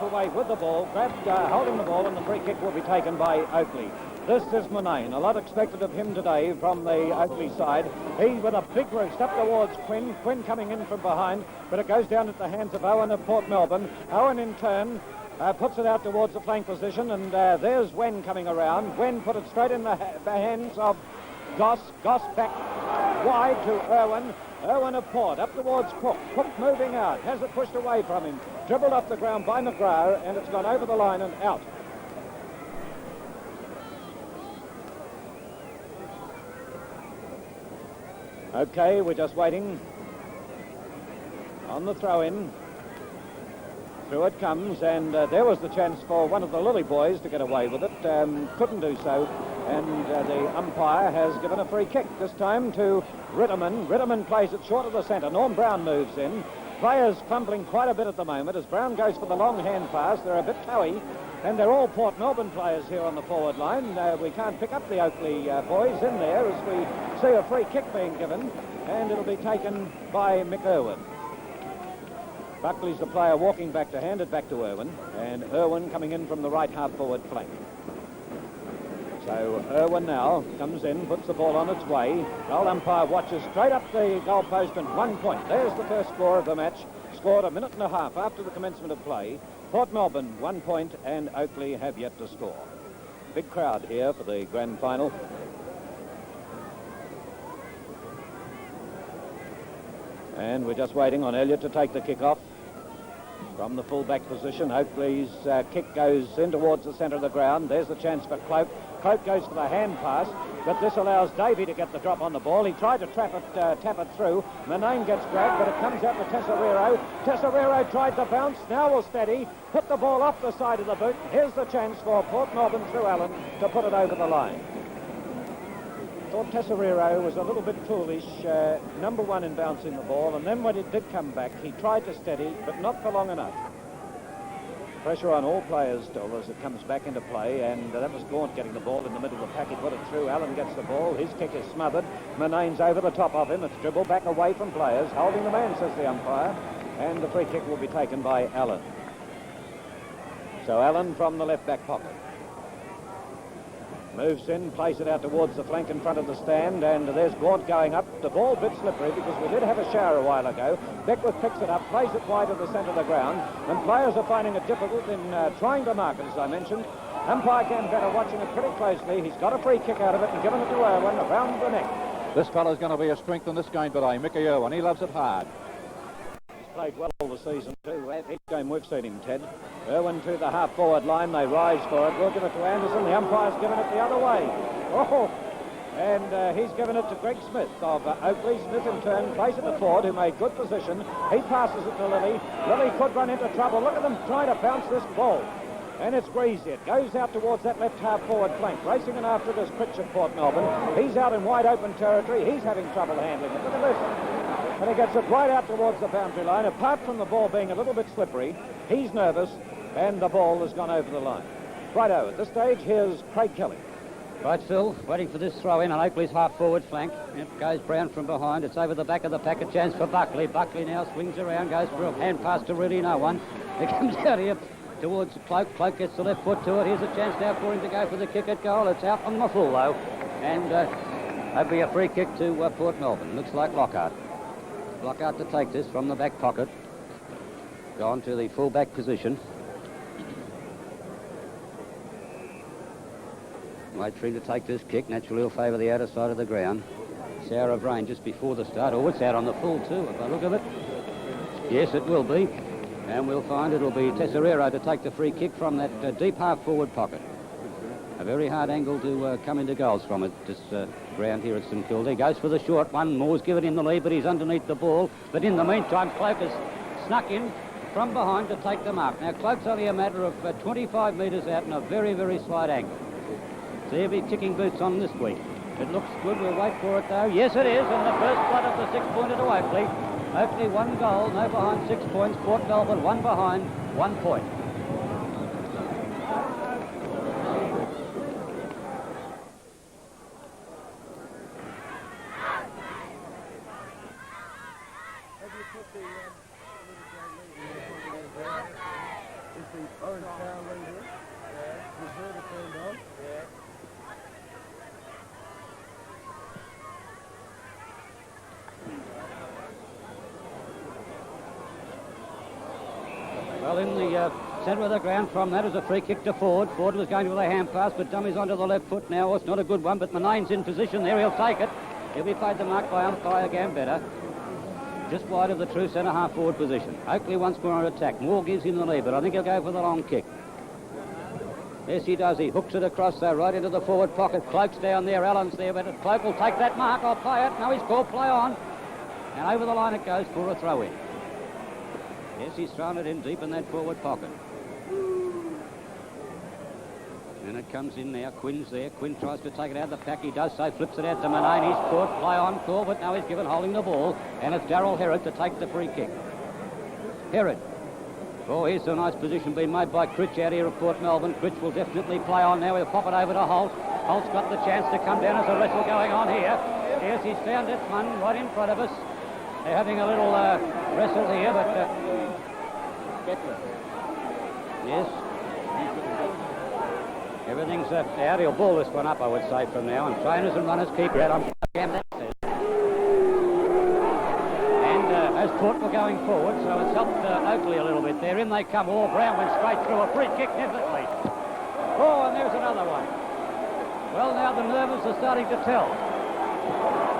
away with the ball, holding the ball, and the free kick will be taken by Oakleigh. This is Manane. A lot expected of him today from the Oakleigh side. He with a big roost up towards Quinn. Quinn coming in from behind, but it goes down at the hands of Owen of Port Melbourne. Owen in turn puts it out towards the flank position, and there's Wen coming around. Wen put it straight in the hands of Goss. Goss back wide to Irwin. Irwin of Port up towards Cook. Cook moving out, has it pushed away from him. Dribbled off the ground by McGrath, and it's gone over the line and out. Okay, we're just waiting on the throw-in. Through it comes, and there was the chance for one of the Lily boys to get away with it. Couldn't do so, and the umpire has given a free kick, this time to Ritterman. Ritterman plays it short of the centre. Norm Brown moves in. Players fumbling quite a bit at the moment as Brown goes for the long hand pass. They're a bit toey, and they're all Port Melbourne players here on the forward line. We can't pick up the Oakleigh boys in there as we see a free kick being given, and it'll be taken by Mick Irwin. Buckley's the player walking back to hand it back to Irwin, and Irwin coming in from the right half-forward flank. So Irwin now comes in, puts the ball on its way. Goal umpire watches straight up the goal post and 1 point. There's the first score of the match, scored a minute and a half after the commencement of play. Port Melbourne 1 point, and Oakleigh have yet to score. Big crowd here for the grand final. And we're just waiting on Elliott to take the kick off from the full-back position. Oakleigh's kick goes in towards the centre of the ground. There's the chance for Cloak. Cloak goes for the hand pass, but this allows Davey to get the drop on the ball. He tried to tap it through. Manane gets grabbed, but it comes out to Tesoriero. Tesoriero tried to bounce, now will steady, put the ball off the side of the boot. Here's the chance for Port Melbourne through Allen to put it over the line. Thought Tesoriero was a little bit foolish, number one in bouncing the ball, and then when it did come back, he tried to steady, but not for long enough. Pressure on all players still as it comes back into play, and that was Gaunt getting the ball in the middle of the pack. He put it through. Allen gets the ball. His kick is smothered. Manane's over the top of him. It's dribbled back away from players. Holding the man, says the umpire, and the free kick will be taken by Allen. So Allen from the left-back pocket. Moves in, plays it out towards the flank in front of the stand, and there's Gaunt going up. The ball a bit slippery because we did have a shower a while ago. Beckwith picks it up, plays it wide of the centre of the ground, and players are finding it difficult in trying to mark it, as I mentioned. Umpire Gambetta watching it pretty closely. He's got a free kick out of it and given it to Irwin around the neck. This fellow's going to be a strength in this game today, Mickey Irwin. He loves it hard. Played well all the season too. Each game we've seen him, Ted. Irwin to the half-forward line. They rise for it. We'll give it to Anderson. The umpire's given it the other way. Oh! And he's given it to Greg Smith of Oakleigh. Smith in turn plays it to Ford, who made good position. He passes it to Lilly. Lilly could run into trouble. Look at them trying to bounce this ball. And it's Greasy. It goes out towards that left half-forward flank. Racing in after it is Pritchard, Port Melbourne. He's out in wide open territory. He's having trouble handling it. Look at this. And he gets it right out towards the boundary line. Apart from the ball being a little bit slippery, he's nervous, and the ball has gone over the line. Righto, at this stage, here's Craig Kelly. Right, Phil, waiting for this throw-in on Oakleigh's half-forward flank. It goes Brown from behind. It's over the back of the pack. A chance for Buckley. Buckley now swings around, goes for a hand pass to really no one. It comes out here towards Cloak. Cloak gets the left foot to it. Here's a chance now for him to go for the kick at goal. It's out on the full, though. And that'll be a free kick to Port Melbourne. Looks like Lockhart. Lockhart to take this from the back pocket. Gone to the full-back position. Wait for him to take this kick. Naturally, he'll favour the outer side of the ground. Sour of rain just before the start. Oh, it's out on the full, too, if I look at it. Yes, it will be. And we'll find it'll be Tesoriero to take the free kick from that deep half-forward pocket. A very hard angle to come into goals from it, this ground here at St Kilda. He goes for the short one. Moore's given him the lead, but he's underneath the ball. But in the meantime, Cloak has snuck in from behind to take the mark. Now, Cloak's only a matter of 25 metres out in a very, very slight angle. So he'll be ticking boots on this week. It looks good. We'll wait for it, though. Yes, it is. And the first blood of the 6-pointer to Oakleigh. Oakleigh 1 goal, no behind, 6 points. Port Melbourne 1 behind, 1 point. Is the Well, in the centre of the ground from that is a free kick to Ford. Ford was going to with a hand pass, but dummies onto the left foot now. It's not a good one, but Manane's in position there. He'll take it. He'll be played the mark by umpire Gambetta. Just wide of the true centre-half forward position. Oakleigh once more on attack. Moore gives him the lead, but I think he'll go for the long kick. Yes, he does. He hooks it across there, right into the forward pocket. Cloak's down there, Allen's there, but Cloak will take that mark. I'll play it. No, he's called play on. And over the line it goes for a throw-in. Yes, he's thrown it in deep in that forward pocket. And it comes in now. Quinn's there. Quinn tries to take it out of the pack. He does so. Flips it out to Manane. He's caught. Play on call, but now he's given holding the ball. And it's Darryl Herod to take the free kick. Herod. Oh, here's a nice position being made by Critch out here at Port Melbourne. Critch will definitely play on now. He'll pop it over to Holt. Holt's got the chance to come down. There's a wrestle going on here. Yes, he's found this one right in front of us. They're having a little wrestle here, but... yes. Everything's out. He'll ball this one up, I would say, from now. And trainers and runners keep it out. And as Port were going forward, so it's helped Oakleigh a little bit there. In they come. Oh, Brown went straight through. A free kick, definitely. Oh, and there's another one. Well, now the nerves are starting to tell.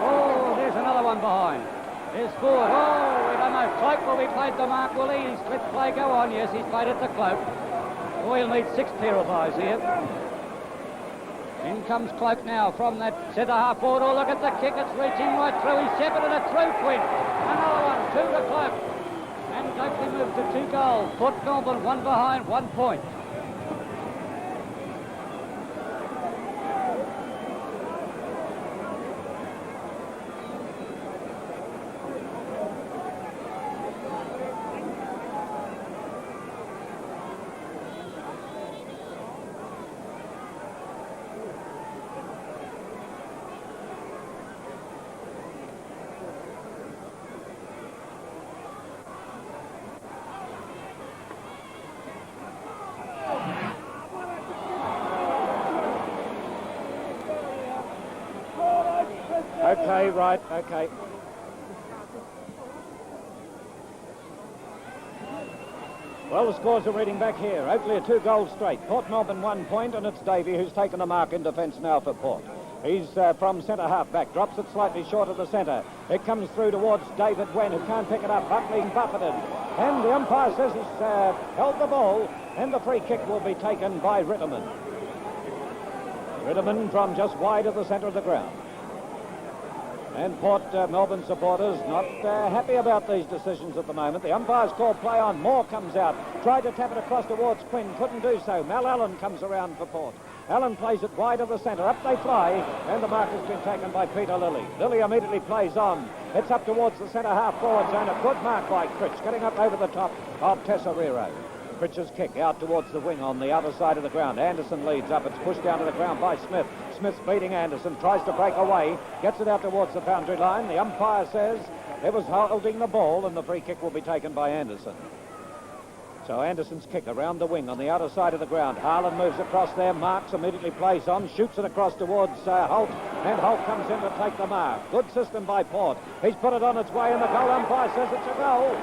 Oh, there's another one behind. There's Ford. Oh, we don't know. Cloak will be played to Mark Willie. He's let play go on. Yes, he's played it to Cloak. Oh, he'll need 6 pair of eyes here. In comes Cloak now from that centre-half forward. Oh, look at the kick. It's reaching right through. He's shepherded it through, Quinn. Another one. 2 to Cloak. And Oakleigh moved to 2 goals. Port Melbourne 1 behind, 1 point. Okay, right, okay. Well, the scores are reading back here. Oakleigh 2 goals straight. Port Melbourne 1 point, and it's Davey who's taken the mark in defence now for Port. He's from centre-half back, drops it slightly short of the centre. It comes through towards David Wen, who can't pick it up. Buckley buffeted. And the umpire says he's held the ball, and the free kick will be taken by Ritterman. Ritterman from just wide of the centre of the ground. And Port Melbourne supporters not happy about these decisions at the moment. The umpire's called play on. Moore comes out. Tried to tap it across towards Quinn. Couldn't do so. Mal Allen comes around for Port. Allen plays it wide of the centre. Up they fly. And the mark has been taken by Peter Lilly. Lilly immediately plays on. It's up towards the centre half forward zone. A good mark by Critch. Getting up over the top of Tesoriero. Critch's kick out towards the wing on the other side of the ground. Anderson leads up. It's pushed down to the ground by Smith. Smith's beating Anderson, tries to break away, gets it out towards the boundary line. The umpire says it was holding the ball, and the free kick will be taken by Anderson. So Anderson's kick around the wing on the outer side of the ground. Harlan moves across there, Marks immediately plays on, shoots it across towards Holt, and Holt comes in to take the mark. Good system by Port. He's put it on its way, and the goal umpire says it's a goal.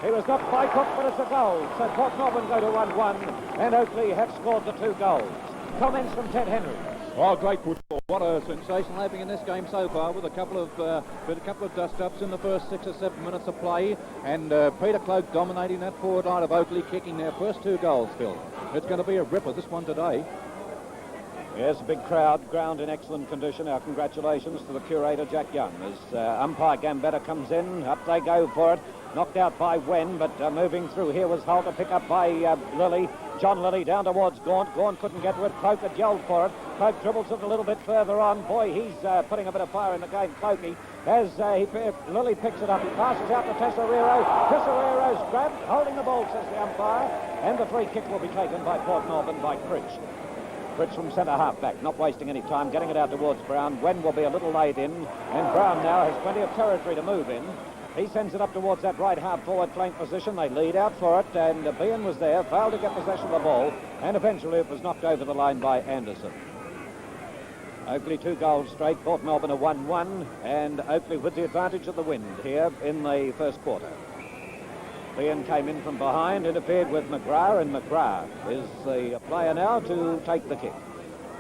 He was knocked by Cook, but it's a goal. So Port Melbourne go to 1-1, and Oakleigh have scored the 2 goals. Comments from Ted Henry. Oh, great football. What a sensational happening in this game so far, with a couple of dust-ups in the first 6 or 7 minutes of play, and Peter Cloak dominating that forward line of Oakleigh, kicking their first 2 goals, Phil. It's going to be a ripper, this one today. Yes, a big crowd, ground in excellent condition. Our congratulations to the curator, Jack Young. As umpire Gambetta comes in, up they go for it. Knocked out by Wen, but moving through here was Holt, to pick up by Lilly. John Lilly down towards Gaunt. Gaunt couldn't get to it. Cloak had yelled for it. Cloak dribbles it a little bit further on. Boy, he's putting a bit of fire in the game, Cloakey. As Lilly picks it up, he passes out to Tesoriero. Tesorero's grabbed, holding the ball, says the umpire. And the free kick will be taken by Port Melbourne by Critch. Critch from centre-half back, not wasting any time, getting it out towards Brown. Wen will be a little late in, and Brown now has plenty of territory to move in. He sends it up towards that right half-forward flank position. They lead out for it, and Behan was there, failed to get possession of the ball, and eventually it was knocked over the line by Anderson. Oakleigh 2 goals straight, Port Melbourne a 1-1, and Oakleigh with the advantage of the wind here in the first quarter. Behan came in from behind, interfered with McGrath, and McGrath is the player now to take the kick.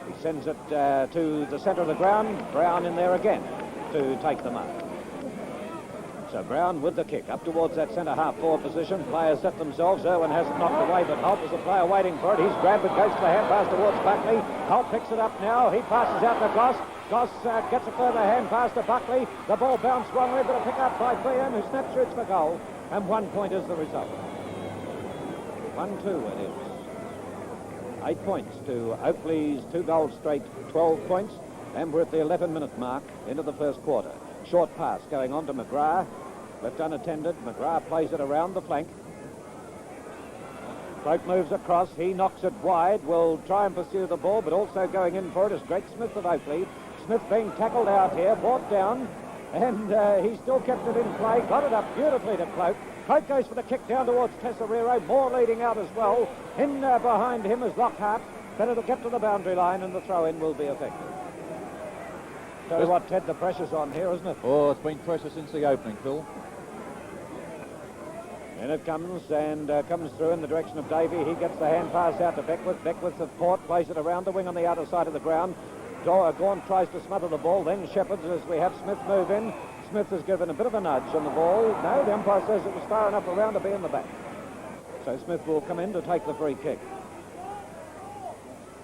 He sends it to the centre of the ground, Brown in there again to take the mark. So Brown with the kick up towards that centre half-forward position. Players set themselves. Irwin has it knocked away, but Holt is a player waiting for it. He's grabbed it, goes to the hand pass towards Buckley. Holt picks it up now. He passes out to Goss. Goss gets a further hand pass to Buckley. The ball bounced wrongly, but a pick up by Behan, who snap shoots for goal. And 1 point is the result. 1-2 it is. 8 points to Oakleigh's 2 goals straight, 12 points. And we're at the 11-minute mark into the first quarter. Short pass going on to McGrath. Left unattended. McGrath plays it around the flank. Cloak moves across. He knocks it wide. Will try and pursue the ball, but also going in for it is Greg Smith of Oakleigh. Smith being tackled out here, brought down, and he still kept it in play. Got it up beautifully to Cloak. Cloak goes for the kick down towards Tesoriero. Moore leading out as well. In behind him is Lockhart. But it'll get to the boundary line, and the throw-in will be effective. So what, Ted, the pressure's on here, isn't it? Oh, it's been pressure since the opening, Phil. And it comes and comes through in the direction of Davey. He gets the hand pass out to Beckwith. Beckwith of Port plays it around the wing on the outer side of the ground. Gaunt tries to smother the ball. Then Shepherds as we have Smith move in. Smith has given a bit of a nudge on the ball. No, the umpire says it was far enough around to be in the back. So Smith will come in to take the free kick.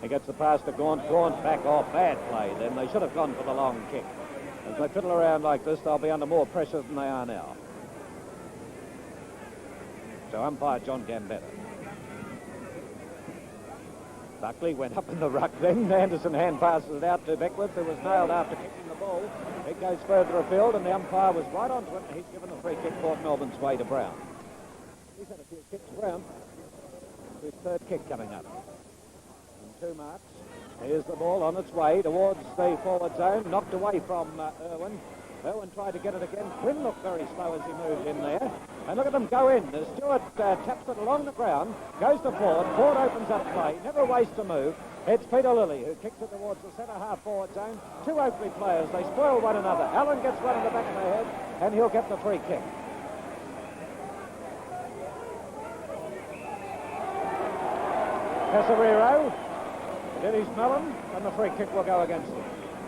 He gets the pass to Gaunt. Gaunt back off. Bad play then. They should have gone for the long kick. As they fiddle around like this, they'll be under more pressure than they are now. So umpire John Gambetta. Buckley went up in the ruck then. Anderson hand passes it out to Beckwith, who was nailed after kicking the ball. It goes further afield, and the umpire was right onto it, and he's given the free kick Port Melbourne's way to Brown. He's had a few kicks, Brown. His third kick coming up. And 2 marks. Here's the ball on its way towards the forward zone, knocked away from Irwin. Irwin tried to get it again. Quinn looked very slow as he moved in there. And look at them go in. Stewart taps it along the ground, goes to Ford. Ford opens up play, never wastes a move. It's Peter Lilly who kicks it towards the centre half forward zone. 2 Oakleigh players, they spoil one another. Allen gets one in the back of the head, and he'll get the free kick. Tesoriero, did he smell him? And the free kick will go against him.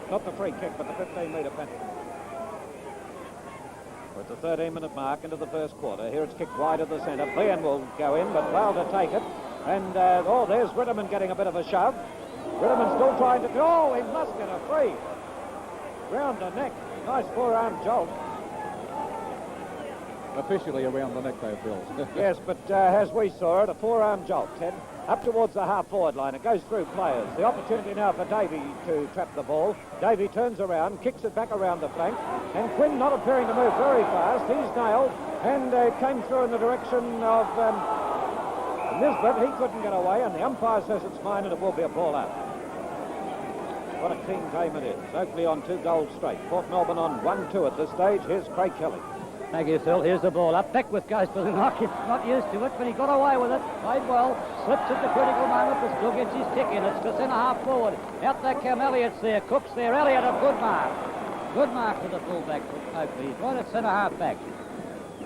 Not the free kick, but the 15-metre penalty. We're at the 13-minute mark into the first quarter. Here it's kicked wide of the centre. Behan will go in, but Vale to take it. And, there's Ritterman getting a bit of a shove. Ritterman still trying to... Oh, he must get a free. Round the neck. Nice forearm jolt. Officially around the neck, though, Phil. Yes, but as we saw it, a forearm jolt, Ted. Up towards the half-forward line. It goes through players. The opportunity now for Davey to trap the ball. Davey turns around, kicks it back around the flank, and Quinn not appearing to move very fast. He's nailed, and came through in the direction of Nisbet. He couldn't get away, and the umpire says it's fine, and it will be a ball out. What a clean game it is. Oakleigh on 2 goals straight. Port Melbourne on 1-2 at this stage. Here's Craig Kelly. Thank you, Phil. Here's the ball up. Beckwith goes for the knock. He's not used to it, but he got away with it. Played well. Slips at the critical moment, but still gets his kick in. It's to centre half forward. Out there, Cam Elliott's there. Cook's there. Elliott, a good mark. Good mark for the fullback for Oakleigh. He's right at centre half back.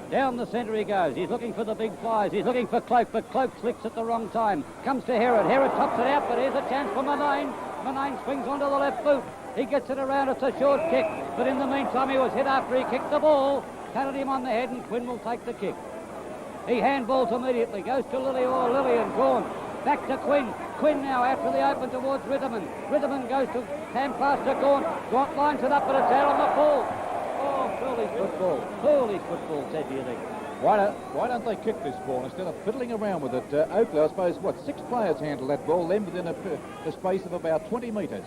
Down the centre he goes. He's looking for the big flies. He's looking for Cloak, but Cloak slicks at the wrong time. Comes to Herod. Herod tops it out, but here's a chance for Manane. Manane swings onto the left boot. He gets it around. It's a short kick, but in the meantime he was hit after he kicked the ball. Patted him on the head, and Quinn will take the kick. He handballs immediately, goes to Lilly and Gaunt. Back to Quinn. Quinn now after the open towards Ritterman. Ritterman goes to hand pass to Gaunt. Gaunt lines it up, but it's out on the full. Oh, foolish football. Foolish football, Ted, do you think? Why don't they kick this ball instead of fiddling around with it? Oakleigh, I suppose, 6 players handle that ball, then within a space of about 20 metres.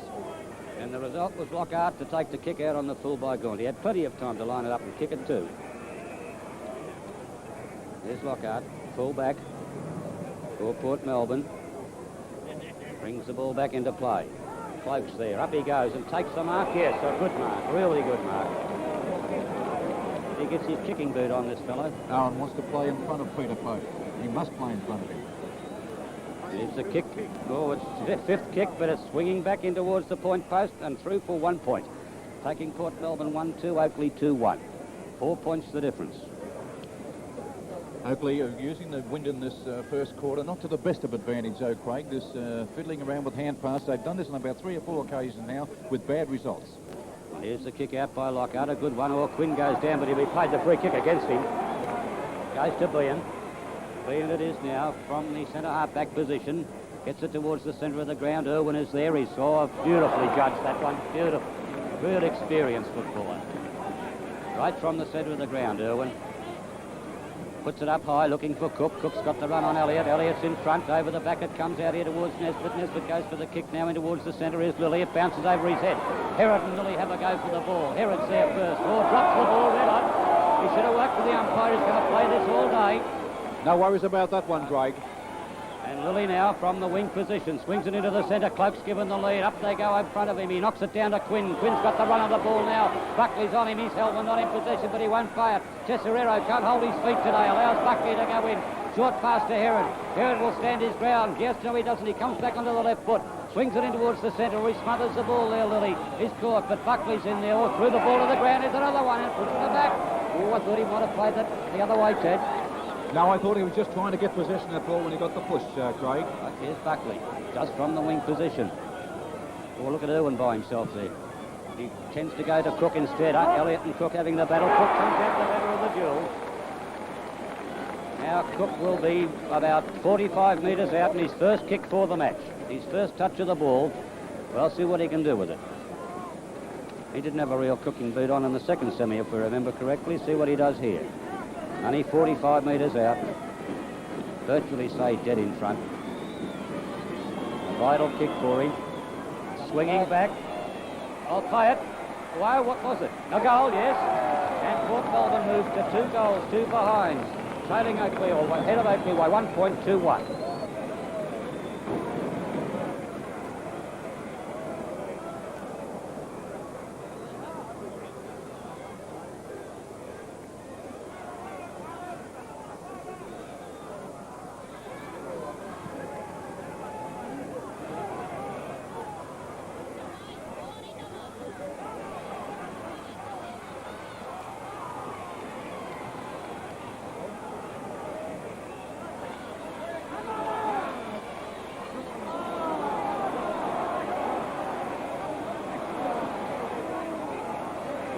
And the result was Lockhart to take the kick out on the full by Gaunt. He had plenty of time to line it up and kick it too. There's Lockhart, full back for Port Melbourne. Brings the ball back into play. Cloak's there. Up he goes and takes the mark. Yes, a good mark. Really good mark. He gets his kicking boot on, this fellow. Aaron wants to play in front of Peter Pope. He must play in front of him. It's a kick. Oh, it's fifth kick, but it's swinging back in towards the point post and through for 1 point. Taking Port Melbourne 1-2, Oakleigh 2-1. 4 points the difference. Oakleigh are using the wind in this first quarter, not to the best of advantage, though, Craig. This fiddling around with hand pass. They've done this on about 3 or 4 occasions now with bad results. Here's the kick out by Lockhart. A good one. Or Quinn goes down, but he'll be played the free kick against him. Goes to Bean. Bean it is now from the centre half back position. Gets it towards the centre of the ground. Irwin is there. He saw beautifully judged that one. Beautiful. Good experienced footballer. Right from the centre of the ground, Irwin. Puts it up high, looking for Cook. Cook's got the run on Elliott. Elliott's in front. Over the back it comes out here towards Nesbitt. Nesbitt goes for the kick now in towards the centre. Is Lilly. It bounces over his head. Herod and Lilly have a go for the ball. Herod's there first. Oh, drops the ball, red hot. He should have worked with the umpire. He's going to play this all day. No worries about that one, Greg. And Lilly now from the wing position. Swings it into the centre. Cloak's given the lead. Up they go in front of him. He knocks it down to Quinn. Quinn's got the run of the ball now. Buckley's on him. He's held one, not in possession, but he won't play it. Tesserero can't hold his feet today. Allows Buckley to go in. Short pass to Herod. Herod will stand his ground. Yes, no, he doesn't. He comes back onto the left foot. Swings it in towards the centre. He smothers the ball there, Lilly. He's caught, but Buckley's in there. Oh, through the ball to the ground. There's another one and puts it in the back. Oh, I thought he might have played that the other way, Ted. No, I thought he was just trying to get possession of that ball when he got the push, Craig. Here's Buckley, just from the wing position. Oh, look at Irwin by himself there. He tends to go to Cook instead. Elliott and Cook having the battle. Cook comes out the better of the duel. Now Cook will be about 45 metres out in his first kick for the match. His first touch of the ball. Well, see what he can do with it. He didn't have a real cooking boot on in the second semi, if we remember correctly. See what he does here. Only 45 metres out. Virtually say dead in front. A vital kick for him. Swinging back. I'll play it. Whoa, what was it? A goal, yes. And Port Melbourne moves to 2 goals, 2 behinds. Trailing Oakleigh, or ahead of Oakleigh by 1.21.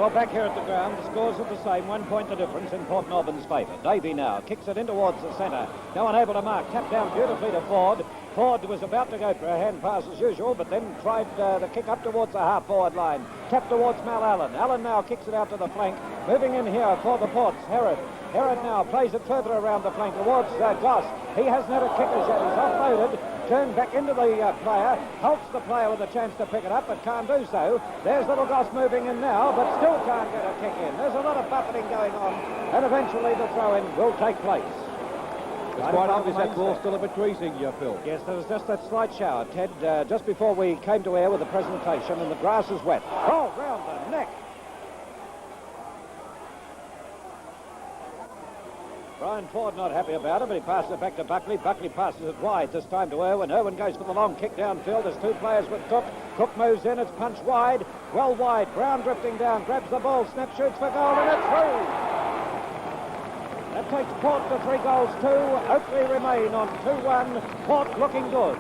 Well, back here at the ground, the scores are the same, 1 point the difference in Port Melbourne's favour. Davey now kicks it in towards the centre. No one able to mark. Tapped down beautifully to Ford. Ford was about to go for a hand pass as usual, but then tried the kick up towards the half-forward line. Tapped towards Mal Allen. Allen now kicks it out to the flank. Moving in here for the Ports, Herod. Herod now plays it further around the flank towards Goss. He hasn't had a kick as yet. He's offloaded. Turned back into the player. Halts the player with a chance to pick it up, but can't do so. There's little Goss moving in now, but still can't get a kick in. There's a lot of buffeting going on, and eventually the throw-in will take place. It's quite obvious that ball's still a bit greasy, Phil. Yes, there was just that slight shower, Ted, just before we came to air with the presentation, and the grass is wet. Oh, round the neck. Brian Ford not happy about it, but he passes it back to Buckley. Buckley passes it wide, this time to Irwin. Irwin goes for the long kick downfield. There's 2 players with Cook. Cook moves in, it's punched wide, well wide. Brown drifting down, grabs the ball, snap, shoots for goal, and it's through. That takes Port to 3 goals, 2. Oakleigh remain on 2-1. Port looking good.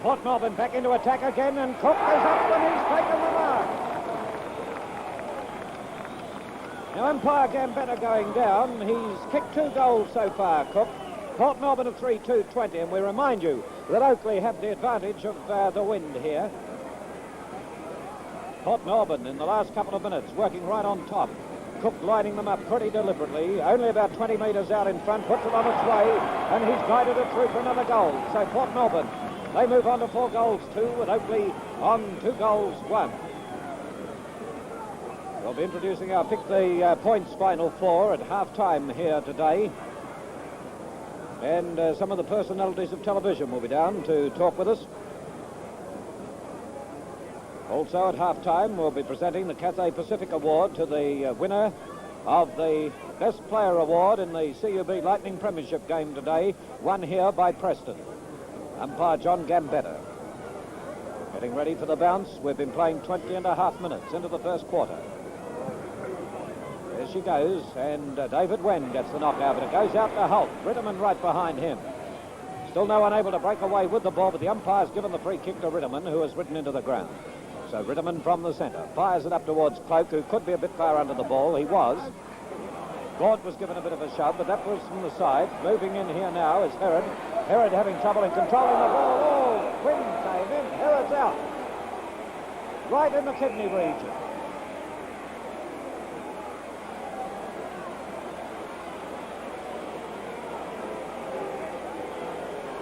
Port Melbourne back into attack again, and Cook is up and he's taken the mark. Now umpire Gambetta going down. He's kicked 2 goals so far, Cook. Port Melbourne at 3-2-20, and we remind you that Oakleigh have the advantage of the wind here. Port Melbourne in the last couple of minutes working right on top. Cook lining them up pretty deliberately, only about 20 metres out in front, puts it on its way, and he's guided it through for another goal. So Port Melbourne, they move on to 4 goals 2, with Oakleigh on 2 goals 1. We'll be introducing our Pick the Points Final 4 at half-time here today. And some of the personalities of television will be down to talk with us. Also at half-time, we'll be presenting the Cathay Pacific Award to the winner of the Best Player Award in the CUB Lightning Premiership game today, won here by Preston. Umpire John Gambetta. Getting ready for the bounce. We've been playing 20 and a half minutes into the first quarter. There she goes, and David Wen gets the knockout, but it goes out to Holt. Ritterman right behind him. Still no one able to break away with the ball, but the umpire's given the free kick to Ritterman, who has ridden into the ground. So Ritterman from the centre fires it up towards Cloak, who could be a bit far under the ball. He was. Gord was given a bit of a shove, but that was from the side. Moving in here now is Herod. Herod having trouble in controlling the ball. Oh, Quinn came in. Herod's out. Right in the kidney region.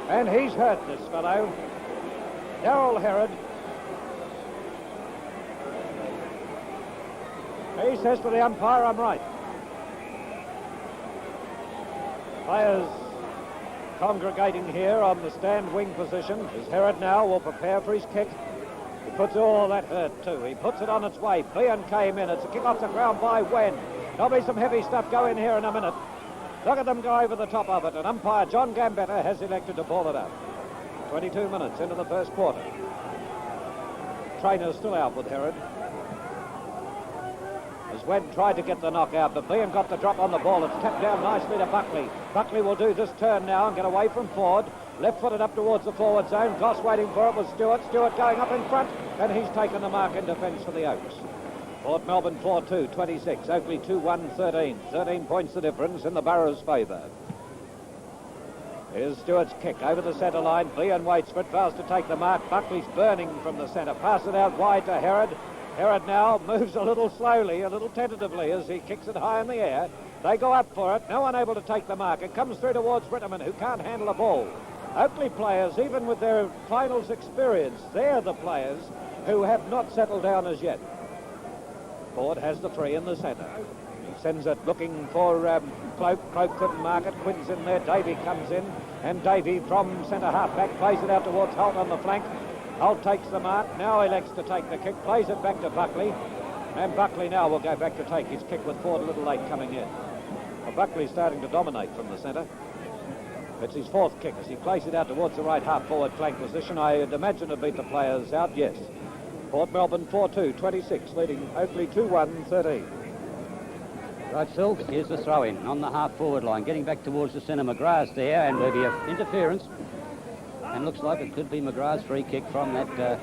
And he's hurt, this fellow. Darryl Herod. He says to the umpire, I'm right. Players congregating here on the stand wing position. As Herod now will prepare for his kick. He puts, oh, that hurt too. He puts it on its way. Behan came in. It's a kick off the ground by Wen. There'll be some heavy stuff going here in a minute. Look at them go over the top of it, and umpire John Gambetta has elected to ball it up. 22 minutes into the first quarter. Trainer's still out with Herod. As Wen tried to get the knockout, but Behan got the drop on the ball. It's tapped down nicely to Buckley. Buckley will do this turn now and get away from Ford. Left-footed up towards the forward zone. Goss waiting for it was Stewart. Stewart going up in front, and he's taken the mark in defence for the Oaks. Port Melbourne 4-2, 26. Oakleigh 2-1, 13. 13 points the difference in the Borough's favour. Here's Stewart's kick over the centre line. Behan waits for it, fails to take the mark. Buckley's burning from the centre. Pass it out wide to Herod. Herod now moves a little slowly, a little tentatively as he kicks it high in the air. They go up for it. No one able to take the mark. It comes through towards Ritterman, who can't handle a ball. Oakleigh players, even with their finals experience, they're the players who have not settled down as yet. Ford has the free in the centre. He sends it looking for Cloak. Cloak couldn't mark it. Quinn's in there. Davey comes in. And Davey from centre half back plays it out towards Holt on the flank. Holt takes the mark. Now elects to take the kick. Plays it back to Buckley. And Buckley now will go back to take his kick with Ford a little late coming in. Well, Buckley's starting to dominate from the centre. It's his 4th kick as he plays it out towards the right half forward flank position. I'd imagine to beat the players out, yes. Port Melbourne 4-2, 26, leading Oakleigh 2-1, 13. Right, Phil, here's the throw-in on the half-forward line, getting back towards the centre. McGrath's there, and there'll be an interference. And looks like it could be McGrath's free kick from that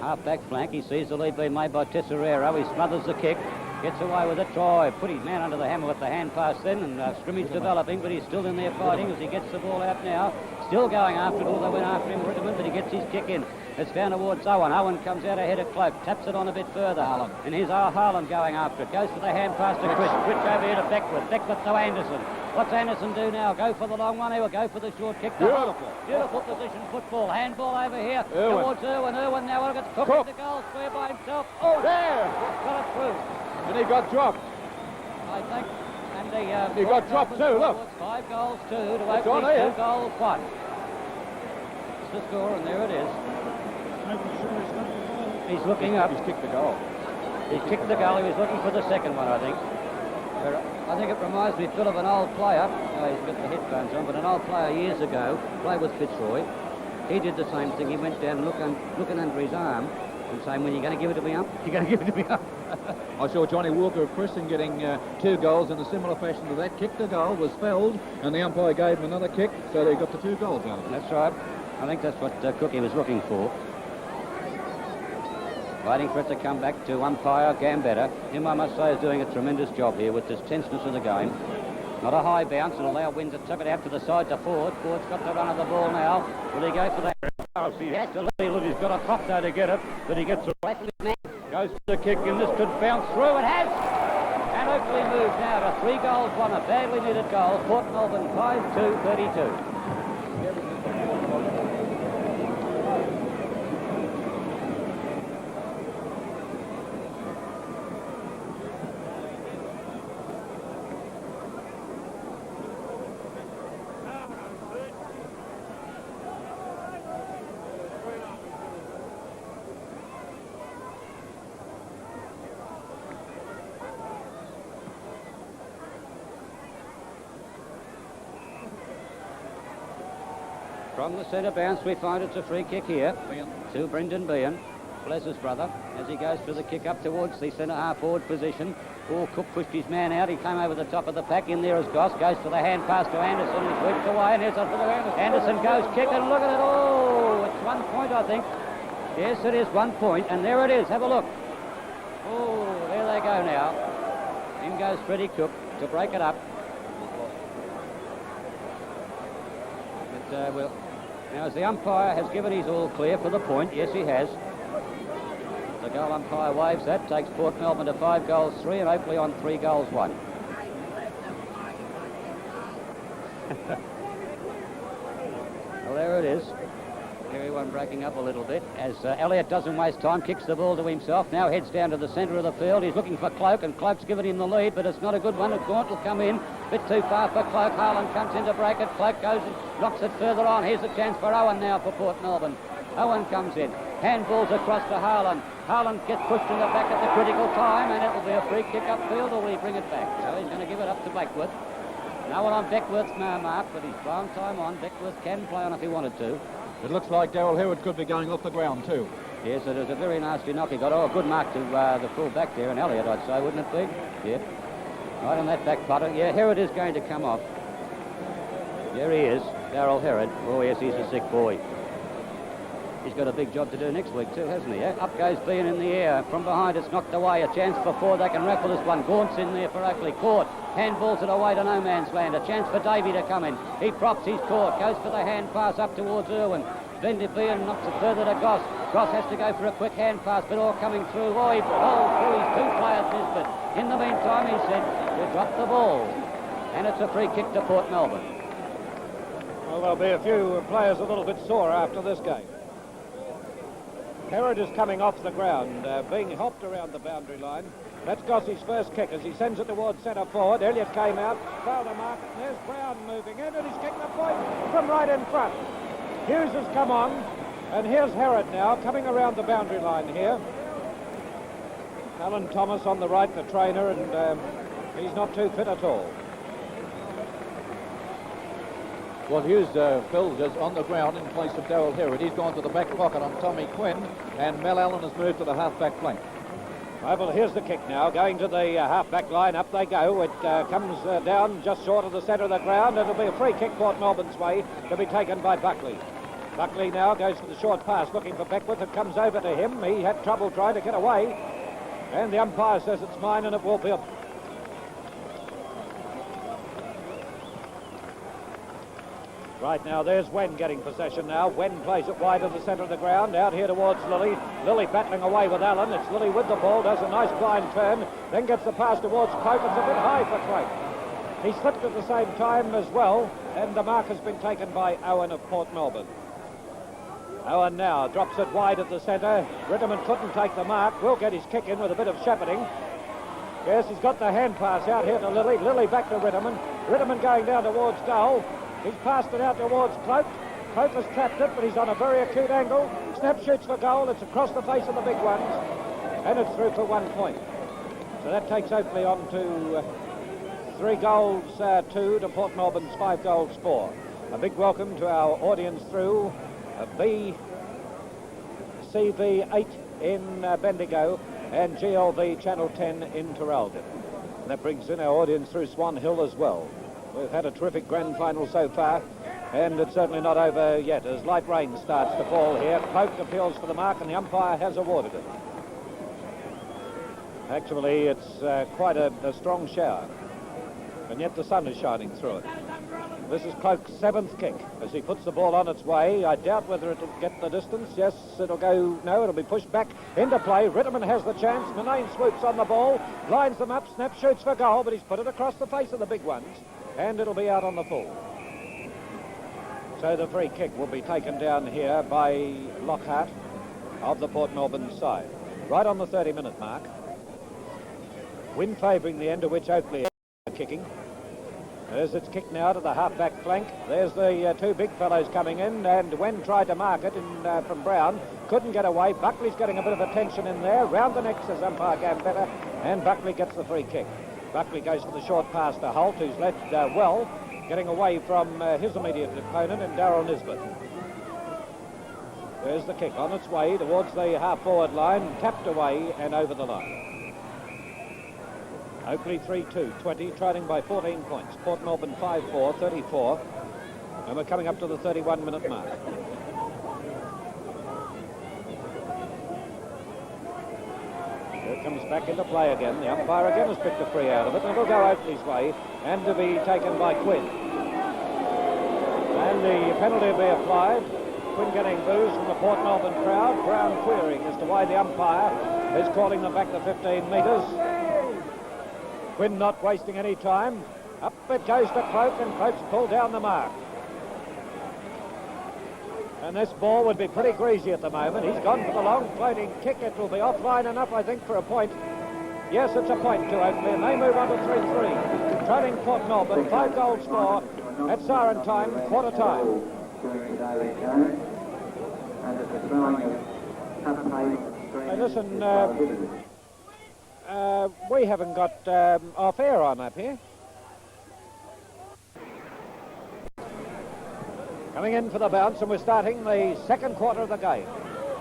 half-back flank. He sees the lead being made by Tesoriero. He smothers the kick, gets away with it. Try, put his man under the hammer with the hand pass then, and scrimmage developing, but he's still in there fighting as he gets the ball out now. Still going after it, although went after him, Ritterman, but he gets his kick in. It's down towards Owen. Owen comes out ahead of Cloak, taps it on a bit further. Harlan. And here's Harlan going after it. Goes for the hand pass to Chris. Chris over here to Beckwith. Beckwith to Anderson. What's Anderson do now? Go for the long one. He will go for the short kick. Beautiful position football. Handball over here towards Irwin. Irwin now gets Cook into the goal square by himself. Oh, there! Got it through. And he got dropped. I think. And he got dropped too, look. 5 goals, 2 to Oakleigh, 2 goals, 1. It's the score, and there it is. He's looking up. He's kicked the goal. He kicked the goal. He was looking for the second one, I think. But I think it reminds me, Phil, of an old player. Oh, he's got the headphones on, but an old player years ago, played with Fitzroy. He did the same thing. He went down looking under his arm and saying, when you're going to give it to me up, you're going to give it to me up. I saw Johnny Walker of Preston getting 2 goals in a similar fashion to that. Kicked the goal, was fouled, and the umpire gave him another kick, so they got the 2 goals out of it. That's right. I think that's what Cookie was looking for. Waiting for it to come back to umpire Gambetta. Him, I must say, is doing a tremendous job here with this tenseness of the game. Not a high bounce. It'll allow Wynn to tip it out to the side to Ford. Ford's got the run of the ball now. Will he go for that? He has to look. He's got a prop there to get it, but he gets it. Goes for the kick, and this could bounce through. It has! And And Oakleigh moves now to 3 goals, 1 a badly needed goal. Port Melbourne 5-2-32. From the centre bounce, we find it's a free kick here to Brendan Behan, Bless's brother, as he goes for the kick up towards the centre half forward position. Oh, Cook pushed his man out. He came over the top of the pack. In there is Goss. Goes for the hand pass to Anderson, who's whipped away. And here's Anderson goes kick, and look at it. Oh, it's 1 point, I think. Yes, it is 1 point, and there it is. Have a look. Oh, there they go now. In goes Freddie Cook to break it up. But, well, now as the umpire has given his all clear for the point, yes he has. The goal umpire waves that, takes Port Melbourne to 5 goals 3 and Oakleigh on 3 goals 1. Well, there it is. Everyone breaking up a little bit as Elliott doesn't waste time, kicks the ball to himself, now heads down to the centre of the field. He's looking for Cloak, and Cloak's given him the lead, but it's not a good one. Gaunt will come in, bit too far for Cloak. Harlan comes in to break it. Cloak goes and knocks it further on. Here's a chance for Owen now for Port Melbourne. Owen comes in, handballs across to Harlan. Harlan gets pushed in the back at the critical time, and it'll be a free kick upfield, or will he bring it back? So he's going to give it up to Blackworth. No one on Beckworth's mark, but he's blown time on. Beckworth can play on if he wanted to. It looks like Daryl Herod could be going off the ground too. Yes, it is a very nasty knock. He got a good mark to the full back there, and Elliott, I'd say, wouldn't it be? Yeah. Right on that back putter. Yeah, Herod is going to come off. There he is, Daryl Herod. Oh, yes, he's a sick boy. He's got a big job to do next week too, hasn't he? Yeah? Up goes Behan in the air. From behind, it's knocked away. A chance for 4. They can raffle this one. Gaunt's in there for Oakleigh. Caught. Handballs it away to no man's land. A chance for Davey to come in. He props. He's caught. Goes for the hand pass up towards Irwin. Bender Behan knocks it further to Goss. Goss has to go for a quick hand pass, but all coming through. Oh, he bowled through his 2 players, Nisbet. In the meantime, he said, we dropped the ball. And it's a free kick to Port Melbourne. Well, there'll be a few players a little bit sore after this game. Herod is coming off the ground, being hopped around the boundary line. That's Gossie's first kick as he sends it towards centre forward. Elliott came out, failed to mark it, and there's Brown moving in, and he's kicked the point from right in front. Hughes has come on, and here's Herod now, coming around the boundary line here. Alan Thomas on the right, the trainer, and he's not too fit at all. Well, Hughes, Phil, is on the ground in place of Daryl Herod. He's gone to the back pocket on Tommy Quinn, and Mel Allen has moved to the half-back flank. Right, well, here's the kick now, going to the half-back line. Up they go. It comes down just short of the centre of the ground. It'll be a free kick Port Melbourne's way to be taken by Buckley. Buckley now goes for the short pass, looking for Beckworth. It comes over to him. He had trouble trying to get away. And the umpire says it's mine, and it will be a... Right now, there's Wen getting possession now. Wen plays it wide of the centre of the ground, out here towards Lilly. Lilly battling away with Allen. It's Lilly with the ball, does a nice blind turn, then gets the pass towards Cloak. It's a bit high for Cloak. He slipped at the same time as well, and the mark has been taken by Owen of Port Melbourne. Owen now drops it wide at the centre. Ritterman couldn't take the mark. Will get his kick in with a bit of shepherding. Yes, he's got the hand pass out here to Lilly. Lilly back to Ritterman. Ritterman going down towards Dole. He's passed it out towards Cloak. Cloak has trapped it, but he's on a very acute angle. Snap shoots for goal. It's across the face of the big ones. And it's through for 1 point. So that takes Oakleigh on to 3 goals 2 to Port Melbourne's 5 goals 4. A big welcome to our audience through BCV8 in Bendigo and GLV Channel 10 in Terralden. And that brings in our audience through Swan Hill as well. We've had a terrific grand final so far, and it's certainly not over yet as light rain starts to fall here. Cloak appeals for the mark, and the umpire has awarded it. Actually, it's quite a strong shower, and yet the sun is shining through it. This is Cloak's 7th kick as he puts the ball on its way. I doubt whether it'll get the distance. Yes, it'll go. No, it'll be pushed back into play. Ritterman has the chance. Manane swoops on the ball, lines them up. Snap shoots for goal, but he's put it across the face of the big ones, and it'll be out on the full. So the free kick will be taken down here by Lockhart of the Port Melbourne side. Right on the 30-minute mark. Wind favouring the end of which Oakleigh is kicking. There's its kick now to the half-back flank. There's the two big fellows coming in, and Wen tried to mark it from Brown. Couldn't get away. Buckley's getting a bit of attention in there. Round the neck, says umpire Gambetta, and Buckley gets the free kick. Buckley goes for the short pass to Holt, who's led well, getting away from his immediate opponent and Darryl Nisbet. There's the kick on its way towards the half-forward line, tapped away and over the line. Oakleigh 3-2, 20, trailing by 14 points. Port Melbourne 5-4, 34, and we're coming up to the 31-minute mark. Here it comes back into play again. The umpire again has picked a free out of it, and it'll go Oakley's way and to be taken by Quinn. And the penalty will be applied. Quinn getting boos from the Port Melbourne crowd. Brown querying as to why the umpire is calling them back to 15 metres. Quinn not wasting any time. Up it goes to Cloak, and Cloak's pulled down the mark. And this ball would be pretty greasy at the moment. He's gone for the long floating kick. It will be offline enough, I think, for a point. Yes, it's a point to Oakleigh, and they move on to 3-3. Trailing Port Melbourne, 5 goals score at siren time, quarter time. Hey, listen, we haven't got off air on up here. Coming in for the bounce, and we're starting the second quarter of the game.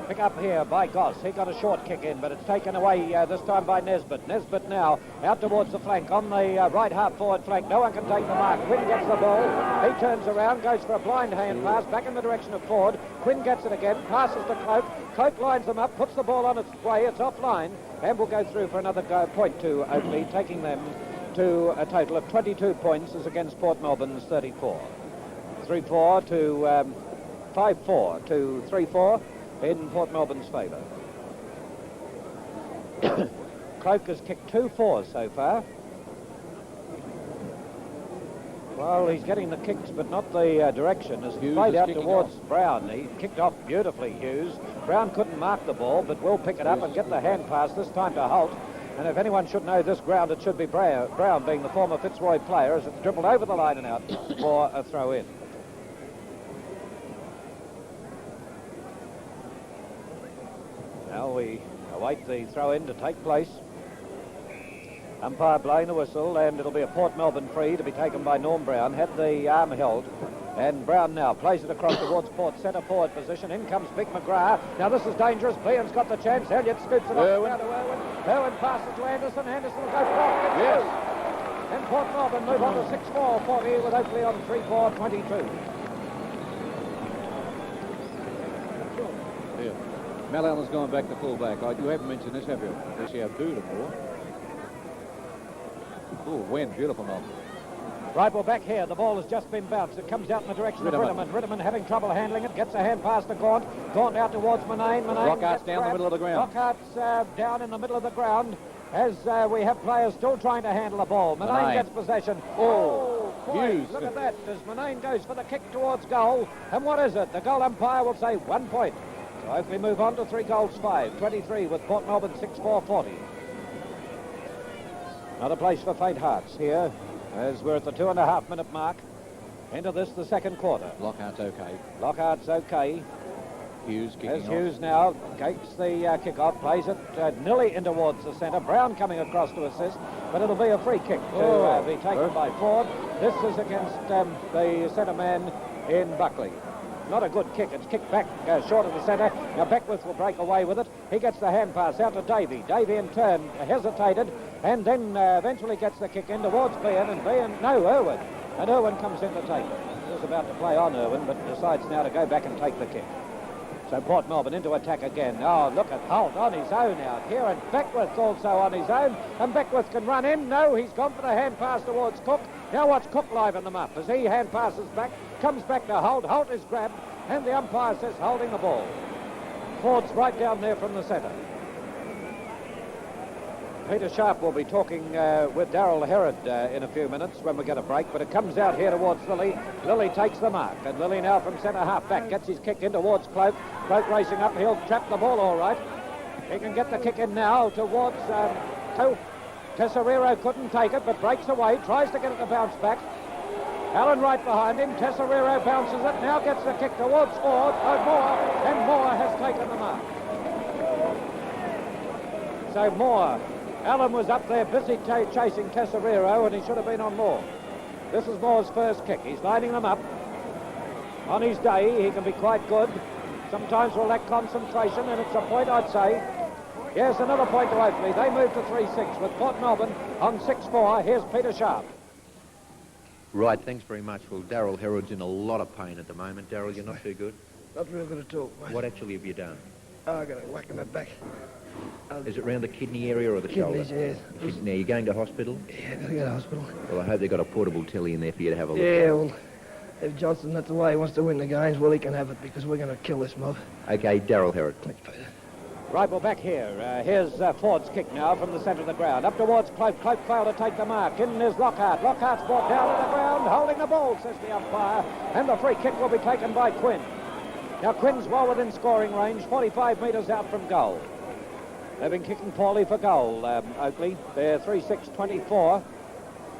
Pick up here by Goss. He got a short kick in, but it's taken away this time by Nisbet. Nisbet now out towards the flank on the right half-forward flank. No one can take the mark. Quinn gets the ball. He turns around, goes for a blind hand pass back in the direction of Ford. Quinn gets it again, passes to Cloak. Cloak lines them up, puts the ball on its way. It's offline, and will go through for another point to Oakleigh, taking them to a total of 22 points as against Port Melbourne's 34. 3-4 to 5-4 to 3-4 in Port Melbourne's favour. Cloak has kicked 2 fours so far. Well, he's getting the kicks, but not the direction. As he played out towards Brown, he kicked off beautifully, Hughes. Brown couldn't mark the ball, but will pick it up and get the hand pass, this time to Holt. And if anyone should know this ground, it should be Brown, being the former Fitzroy player, as it's dribbled over the line and out for a throw-in. Now we await the throw-in to take place. Umpire blowing the whistle, and it'll be a Port Melbourne free to be taken by Norm Brown. Had the arm held, and Brown now plays it across towards Port's centre-forward position. In comes Big McGrath. Now this is dangerous. Behan's got the chance. Elliott scoops it off now to Irwin. Irwin passes to Anderson. Anderson will go for it. Yes. And Port Melbourne move on to 6-4, 40 with Oakleigh on 3-4, 22. Mel Allen's gone back to full-back. You haven't mentioned this, have you? Does he have Dood more? Oh, wind, beautiful knock. Right, well, back here, the ball has just been bounced. It comes out in the direction of Ritterman. Ritterman having trouble handling it, gets a hand pass to Gaunt. Gaunt out towards Manane. Lockhart's down the middle of the ground. Lockhart's down in the middle of the ground as we have players still trying to handle the ball. Manane gets possession. Oh, boy, look at that, as Manane goes for the kick towards goal. And what is it? The goal umpire will say 1 point. So if we move on to 3 goals 5, 23 with Port Melbourne 6-4, 40. Another place for faint hearts here as we're at the 2.5-minute mark. Into this, the second quarter. Lockhart's okay. Lockhart's okay. Hughes kicking as Hughes now takes the kick-off, plays it nearly in towards the centre. Brown coming across to assist, but it'll be a free kick to be taken by Ford. This is against the centre man in Buckley. Not a good kick. It's kicked back short of the centre. Now Beckwith will break away with it. He gets the hand pass out to Davey. Davey in turn hesitated and then eventually gets the kick in towards Behan, and Irwin. And Irwin comes in to take it. He was about to play on Irwin, but decides now to go back and take the kick. So Port Melbourne into attack again. Oh, look at Holt on his own out here, and Beckwith also on his own. And Beckwith can run in. No, he's gone for the hand pass towards Cook. Now watch Cook liven them up as he hand passes back, comes back to Holt. Holt is grabbed, and the umpire says holding the ball. Ford's right down there from the centre. Peter Sharp will be talking with Darryl Herod in a few minutes when we get a break, but it comes out here towards Lilly. Lilly takes the mark, and Lilly now from centre half back gets his kick in towards Cloak. Cloak racing up, he'll trap the ball all right. He can get the kick in now towards Tesoriero. Couldn't take it, but breaks away, tries to get it to bounce back. Allen right behind him. Tesoriero bounces it, now gets the kick towards Ford. Moore, and Moore has taken the mark. So Moore, Allen was up there busy chasing Tesoriero, and he should have been on Moore. This is Moore's first kick. He's lining them up. On his day, he can be quite good. Sometimes will lack concentration, and it's a point, I'd say. Yes, another point to Oakleigh. They move to 3-6 with Port Melbourne on 6-4. Here's Peter Sharp. Right, thanks very much. Well, Darryl Herod's in a lot of pain at the moment. Darryl, you're not too good? Not real good at all, mate. What actually have you done? Oh, I got a whack in my back. Is it round the kidney area or the shoulder? Kidneys, yeah. Now, you're going to hospital? Yeah, I gotta go to hospital. Well, I hope they've got a portable telly in there for you to have a look Yeah, at. well, if Johnson, that's the way he wants to win the games, well, he can have it because we're going to kill this mob. Okay, Darryl Herod. Thanks, Peter. Right, well, back here. Here's Ford's kick now from the centre of the ground. Up towards Cloak. Cloak failed to take the mark. In is Lockhart. Lockhart's brought down to the ground, holding the ball, says the umpire. And the free kick will be taken by Quinn. Now, Quinn's well within scoring range, 45 metres out from goal. They've been kicking poorly for goal, Oakleigh. They're 3-6-24.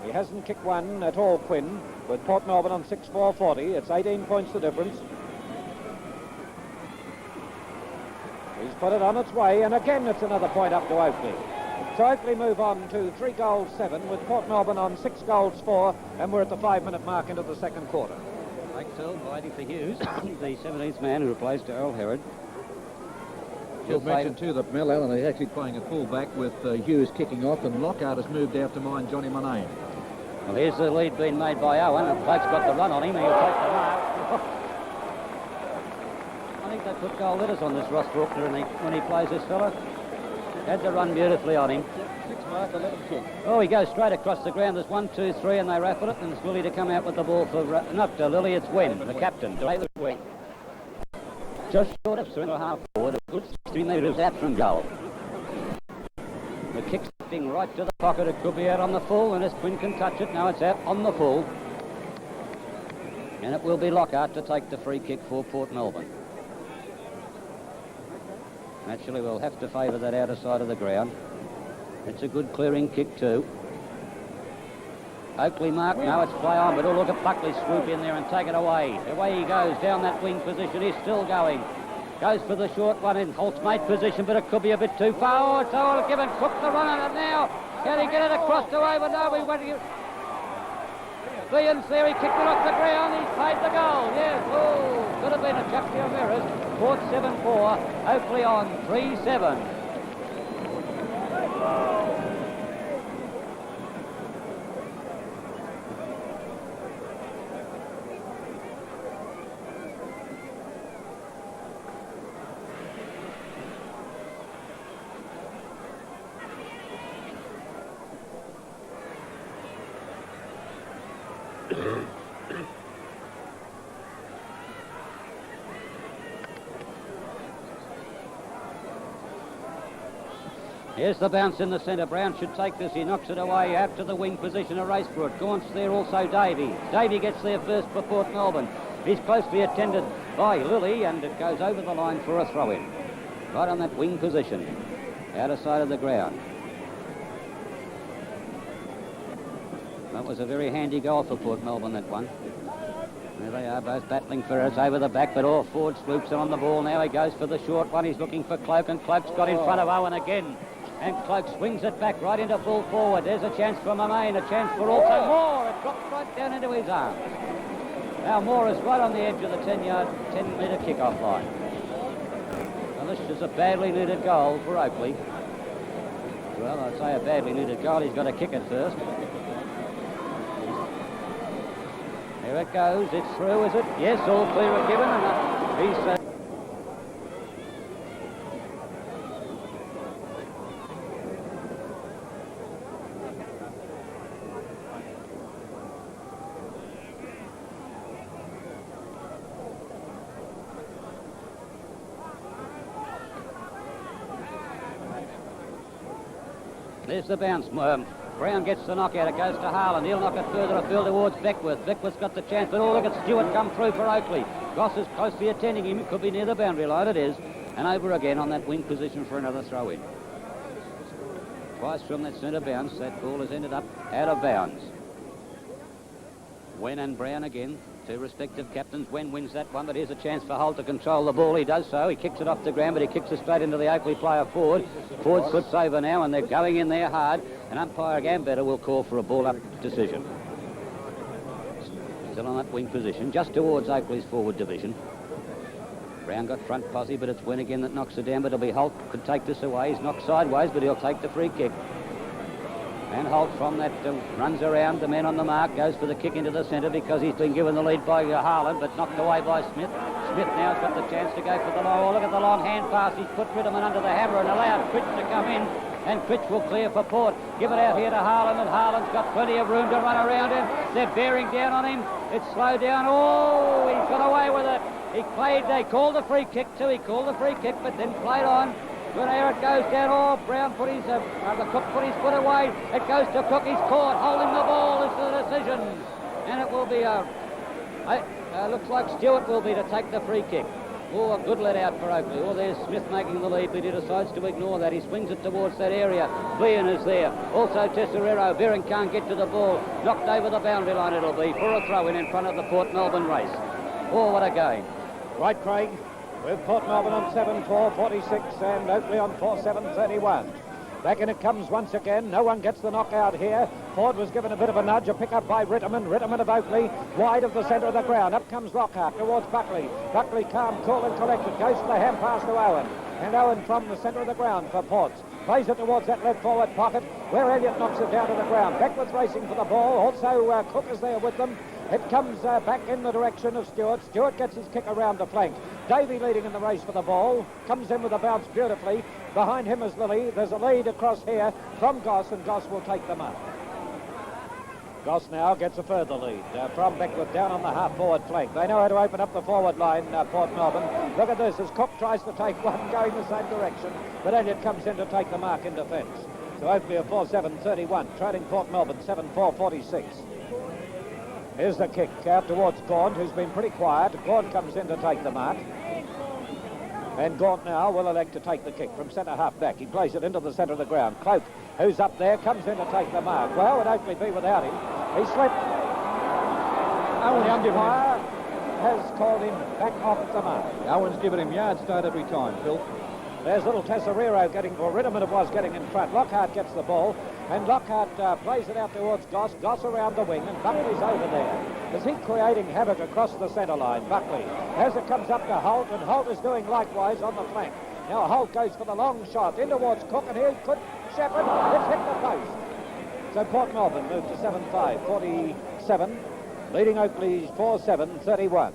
He hasn't kicked one at all, Quinn, with Port Melbourne on 6-4-40. It's 18 points the difference. He's put it on its way, and again it's another point up to Oakleigh. So Oakleigh move on to 3-7 with Port Melbourne on 6-4, and we're at the 5-minute mark into the second quarter. Thanks, Phil. Waiting for Hughes, the 17th man who replaced Darryl Herod. You've mentioned too that Mel Allen is actually playing a full-back with Hughes kicking off, and Lockhart has moved out to mind Johnny Monahan. Well, here's the lead being made by Owen, and Blake's got the run on him. He'll take the mark. I think they put goal letters on this Ross Brookner when he plays this fella. Had to run beautifully on him. 6 mark, 11 kick. Oh, he goes straight across the ground. There's 1, 2, 3, and they raffle it, and it's Lilly to come out with the ball for... not Lilly, it's Wynn, the captain, to play the wing. Just short of 3.5 forward, a good 60 metres out from goal. The kick's sticking right to the pocket. It could be out on the full, and as Quinn can touch it, now it's out on the full. And it will be Lockhart to take the free kick for Port Melbourne. Naturally, we'll have to favour that outer side of the ground. It's a good clearing kick too. Oakleigh mark, now it's play on, but oh, look at Buckley swoop in there and take it away. Away he goes, down that wing position, he's still going. Goes for the short one in Holt's mate position, but it could be a bit too far. Oh, it's all given Cook the run on it now. Can he get it across the way? But no, we went to... Ian's there, he kicked it off the ground, he's paid the goal, yes. Oh, could have been a chuck to mirrors. Port 7-4, Oakleigh on 3-7. Here's the bounce in the centre. Brown should take this. He knocks it away out to the wing position. A race for it. Gaunt's there also, Davey. Davey gets there first for Port Melbourne. He's closely attended by Lilly, and it goes over the line for a throw-in. Right on that wing position. Outer side of the ground. That was a very handy goal for Port Melbourne, that one. There they are, both battling for it. It's over the back, but Ford swoops on the ball. Now he goes for the short one. He's looking for Cloak, and Cloak's got in front of Owen again. And Cloak swings it back right into full forward. There's a chance for Monahan, a chance for also Moore. It drops right down into his arms. Now Moore is right on the edge of the 10-metre kick-off line. Now this is a badly needed goal for Oakleigh. Well, I'd say a badly needed goal. He's got to kick it first. Here it goes. It's through, is it? Yes, all clear are given. And There's the bounce. Brown gets the knockout. It goes to Harland. He'll knock it further afield towards Beckworth. Beckworth's got the chance, but look at Stewart come through for Oakleigh. Goss is closely attending him. It could be near the boundary line. It is. And over again on that wing position for another throw-in. Twice from that centre bounce. That ball has ended up out of bounds. Wen and Brown again. Two respective captains. Wen wins that one, but here's a chance for Holt to control the ball. He does so. He kicks it off the ground, but he kicks it straight into the Oakleigh player Ford. Ford slips over now, and they're going in there hard. And umpire Gambetta will call for a ball-up decision. Still on that wing position, just towards Oakleigh's forward division. Brown got front posse, but it's Wen again that knocks it down, but it'll be Holt could take this away. He's knocked sideways, but he'll take the free kick. And Holt from that runs around the men on the mark, goes for the kick into the centre because he's been given the lead by Harland, but knocked away by Smith. Smith now has got the chance to go for the long. Oh, look at the long hand pass. He's put Ritterman under the hammer and allowed Critch to come in. And Critch will clear for Port. Give it out here to Harland, and Harland's got plenty of room to run around him. They're bearing down on him. It's slowed down. Oh, he's got away with it. They called the free kick too. He called the free kick, but then played on. But there it goes down. Oh, Brown put his, the Cook put his foot away. It goes to Cook. He's caught holding the ball is the decision. And it will be looks like Stewart will be to take the free kick. Oh, a good let out for Oakleigh. Oh, there's Smith making the lead, but he decides to ignore that. He swings it towards that area. Behan is there. Also Tesserero. Behan can't get to the ball. Knocked over the boundary line it'll be for a throw-in in front of the Port Melbourne race. Oh, what a game. Right, Craig, with Port Melbourne on 7-4-46 and Oakleigh on 4-7-31. Back in it comes once again. No one gets the knockout here. Ford was given a bit of a nudge, a pick-up by Ritterman. Ritterman of Oakleigh, wide of the centre of the ground. Up comes Lockhart towards Buckley. Buckley calm, cool and collected. Goes to the hand pass to Owen. And Owen from the centre of the ground for Ports. Plays it towards that left forward pocket where Elliott knocks it down to the ground. Beckworth racing for the ball. Also Cook is there with them. It comes back in the direction of Stewart. Stewart gets his kick around the flank. Davey leading in the race for the ball. Comes in with a bounce beautifully. Behind him is Lilly. There's a lead across here from Goss, and Goss will take them up. Goss now gets a further lead from Beckworth down on the half-forward flank. They know how to open up the forward line, Port Melbourne. Look at this as Cook tries to take one going the same direction, but Elliott comes in to take the mark in defence. So Oakleigh a 4-7-31, trailing Port Melbourne 7-4-46. Here's the kick out towards Gaunt, who's been pretty quiet. Gaunt comes in to take the mark. And Gaunt now will elect to take the kick from centre half back. He plays it into the centre of the ground. Cloak, who's up there, comes in to take the mark. Well, would Oakleigh be without him? He slipped. Owen's the umpire has called him back off the mark. Owen's given him yard start every time, Phil. There's little Tesserero getting, or Ritterman it was getting in front. Lockhart gets the ball, and Lockhart plays it out towards Goss. Goss around the wing, and Buckley's over there. Is he creating havoc across the centre line, Buckley? As it comes up to Holt, and Holt is doing likewise on the flank. Now Holt goes for the long shot in towards Cook, and here could Shepherd. It's hit the post. So Port Melbourne moved to 7-5-47, leading Oakleigh 4-7-31.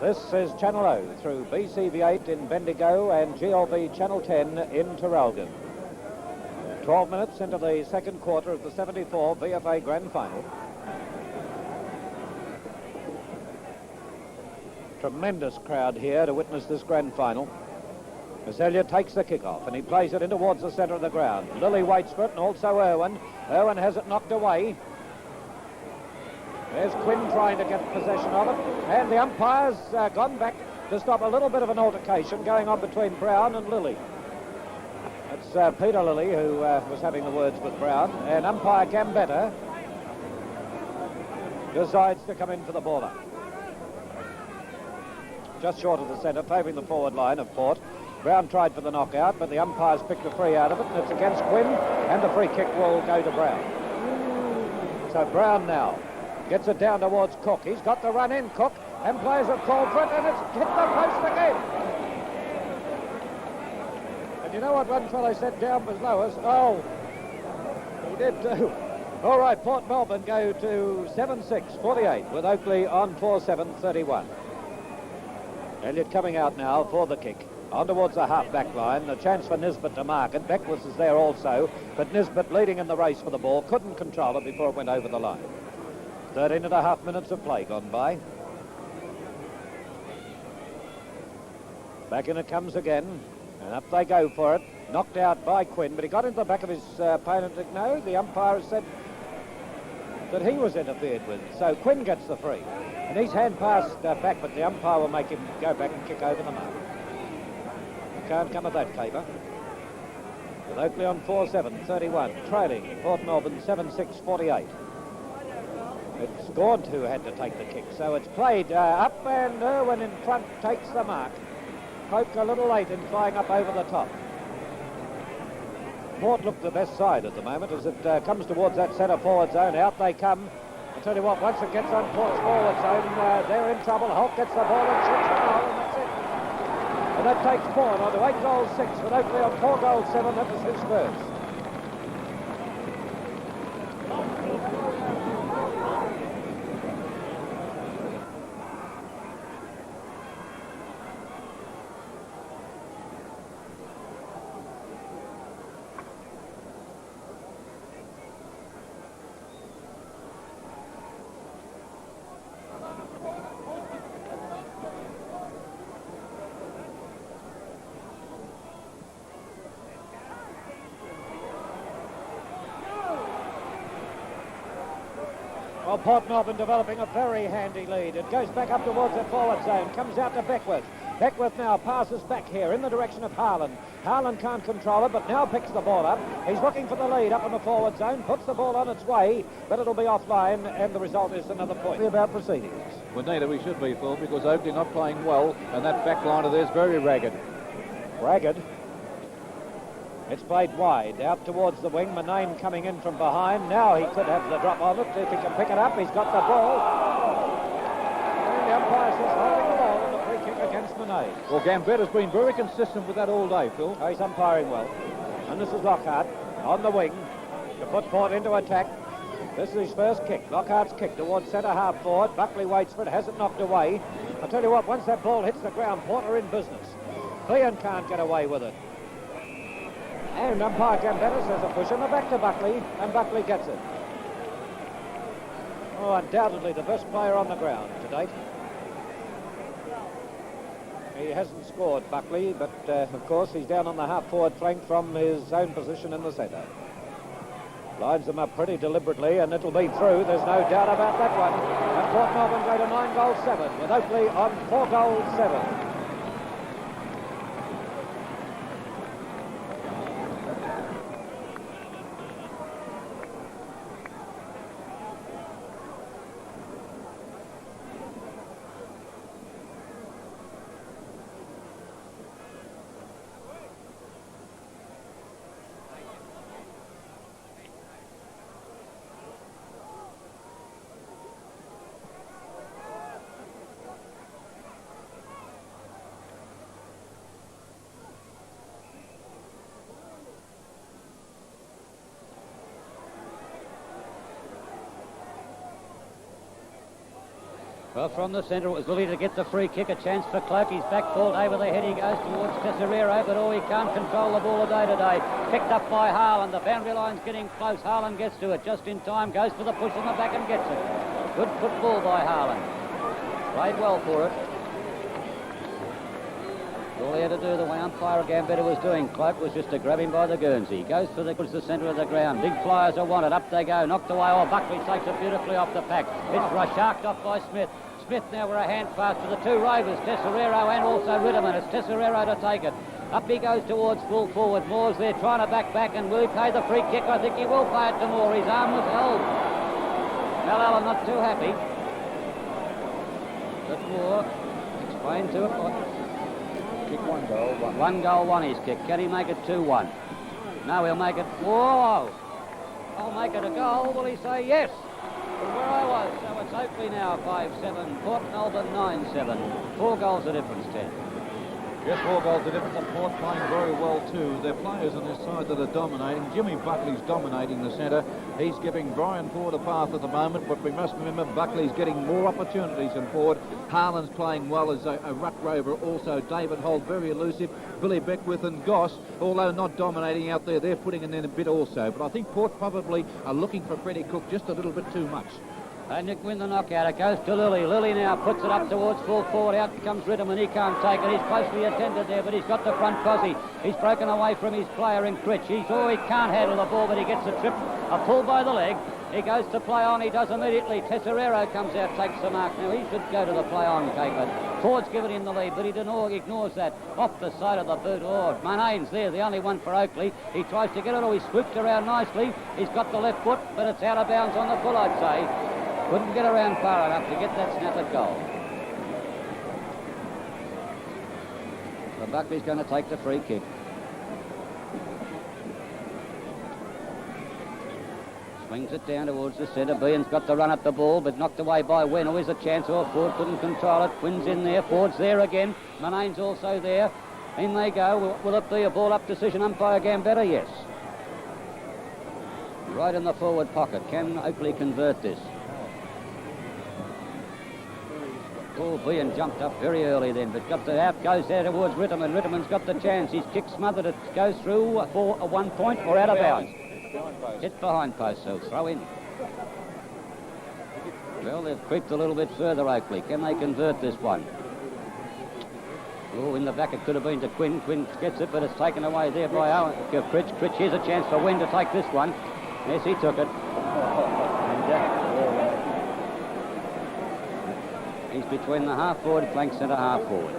This is Channel O through BCV8 in Bendigo and GLB Channel 10 in Traralgon. 12 minutes into the second quarter of the 74 VFA Grand Final. Tremendous crowd here to witness this Grand Final. As Elliott takes the kick-off and he plays it in towards the centre of the ground. Lilly waits for it, and also Irwin. Irwin has it knocked away. There's Quinn trying to get possession of it, and the umpire's gone back to stop a little bit of an altercation going on between Brown and Lilly. It's Peter Lilly who was having the words with Brown, and umpire Gambetta decides to come in for the ball up. Just short of the centre, favouring the forward line of Port. Brown tried for the knockout, but the umpires picked a free out of it, and it's against Quinn, and the free kick will go to Brown. So Brown now gets it down towards Cook. He's got the run in, Cook, and players have called for it, and it's hit the post again. And you know what one fellow said down was lowest? Oh, he did too. All right, Port Melbourne go to 7-6-48 with Oakleigh on 4-7-31. Elliott coming out now for the kick. On towards the half-back line. The chance for Nisbet to mark it. Beckworth is there also, but Nisbet leading in the race for the ball. Couldn't control it before it went over the line. 13.5 minutes of play gone by. Back in it comes again. And up they go for it. Knocked out by Quinn, but he got into the back of his opponent. No, the umpire has said that he was interfered with. So Quinn gets the free. And he's hand passed back, but the umpire will make him go back and kick over the mark. Can't come of that caper. With Oakleigh on 4-7, 31, trailing Port Melbourne 7-6, 48. It's Gaunt who had to take the kick, so it's played up, and Irwin in front takes the mark. Poke a little late in flying up over the top. Port look the best side at the moment as it comes towards that centre forward zone. Out they come. I tell you what, once it gets on Port's forward zone, they're in trouble. Holt gets the ball and shoots the goal, and that's it. And that takes Port on to 8 goals 6 with Oakleigh on 4 goals 7. That was his first. Well, Port Melbourne developing a very handy lead. It goes back up towards the forward zone, comes out to Beckwith. Beckwith now passes back here in the direction of Harlan. Harlan can't control it, but now picks the ball up. He's looking for the lead up in the forward zone, puts the ball on its way, but it'll be offline, and the result is another point. About proceedings. Well, neither we should be, Phil, because Oakleigh not playing well, and that back line of theirs very ragged. Ragged. It's played wide, out towards the wing. Manane coming in from behind. Now he could have the drop on it. If he can pick it up, he's got the ball. And the umpire says holding the ball and a free kick against Manane. Well, Gambetta's been very consistent with that all day, Phil. Oh, he's umpiring well. And this is Lockhart on the wing to put Port into attack. This is his first kick. Lockhart's kick towards centre half forward. Buckley waits for it, has it knocked away. I tell you what, once that ball hits the ground, Port are in business. Clean can't get away with it. And umpire Gambetta says a push in the back to Buckley, and Buckley gets it. Oh, undoubtedly the best player on the ground to date. He hasn't scored, Buckley, but of course he's down on the half-forward flank from his own position in the centre. Lines them up pretty deliberately, and it'll be through. There's no doubt about that one. And Port Melbourne go to 9 goals 7, with Oakleigh on 4 goals 7. Well, from the centre, it was Lilly to get the free kick. A chance for Cloak. He's back balled over the head. He goes towards Tesorero, but he can't control the ball today. Picked up by Harlan. The boundary line's getting close. Harlan gets to it just in time. Goes for the push in the back and gets it. Good football by Harlan. Played well for it. All he had to do, the way umpire Gambetta was doing, Cloak, was just to grab him by the Guernsey. Goes for the centre of the ground. Big flyers are wanted. Up they go. Knocked away. Oh, Buckley takes it beautifully off the pack. It's sharked off by Smith. Smith now with a hand pass to the two rovers, Tesorero and also Ritterman. It's Tesorero to take it. Up he goes towards full forward. Moore's there trying to back, and will he pay the free kick? I think he will pay it to Moore. His arm was held. Mel Allen not too happy. But Moore explained to it. Kick 1 goal, 1. 1 goal, 1 is kick. Can he make it 2-1? No, he'll make it. Whoa! I'll make it a goal. Will he say yes? From where I was. So it's Oakleigh now 5-7. Port Melbourne 9-7. 4 goals the difference, Ted. Yes, 4 goals the difference, and Port playing very well too. Their players on this side that are dominating. Jimmy Buckley's dominating the centre. He's giving Brian Ford a path at the moment, but we must remember Buckley's getting more opportunities than Ford. Harlan's playing well as a ruck rover also. David Holt very elusive. Billy Beckwith and Goss, although not dominating out there, they're putting in a bit also. But I think Port probably are looking for Freddie Cook just a little bit too much. They win the knockout. It goes to Lilly. Lilly now puts it up towards full forward. Out comes Ritterman. He can't take it. He's closely attended there, but he's got the front posse. He's broken away from his player in Critch. He can't handle the ball, but he gets a trip. A pull by the leg. He goes to play on. He does immediately. Tesorero comes out, takes the mark. Now, he should go to the play on, Capeland. Ford's given him the lead, but he ignores that. Off the side of the boot. Oh, Munane's there, the only one for Oakleigh. He tries to get it. Oh, he swooped around nicely. He's got the left foot, but it's out of bounds on the full, I'd say. Couldn't get around far enough to get that snap at goal. So Buckley's going to take the free kick. Swings it down towards the centre. Behan's got the run at the ball, but knocked away by Wen. Always a chance. Oh, Ford couldn't control it. Quinn's in there. Ford's there again. Munane's also there. In they go. Will it be a ball-up decision? Umpire Gambetta? Yes. Right in the forward pocket. Can Oakleigh convert this? Oh, Behan jumped up very early then, but got the out, goes there towards Ritterman. Ritterman's got the chance. He's kick smothered. It goes through for a 1 point or out of bounds. Hit behind post, so throw in. Well, they've creeped a little bit further, Oakleigh. Can they convert this one? Oh, in the back it could have been to Quinn. Quinn gets it, but it's taken away there by Critch. Critch, here's a chance for Wen to take this one. Yes, he took it. And he's between the half-forward flank centre half-forward.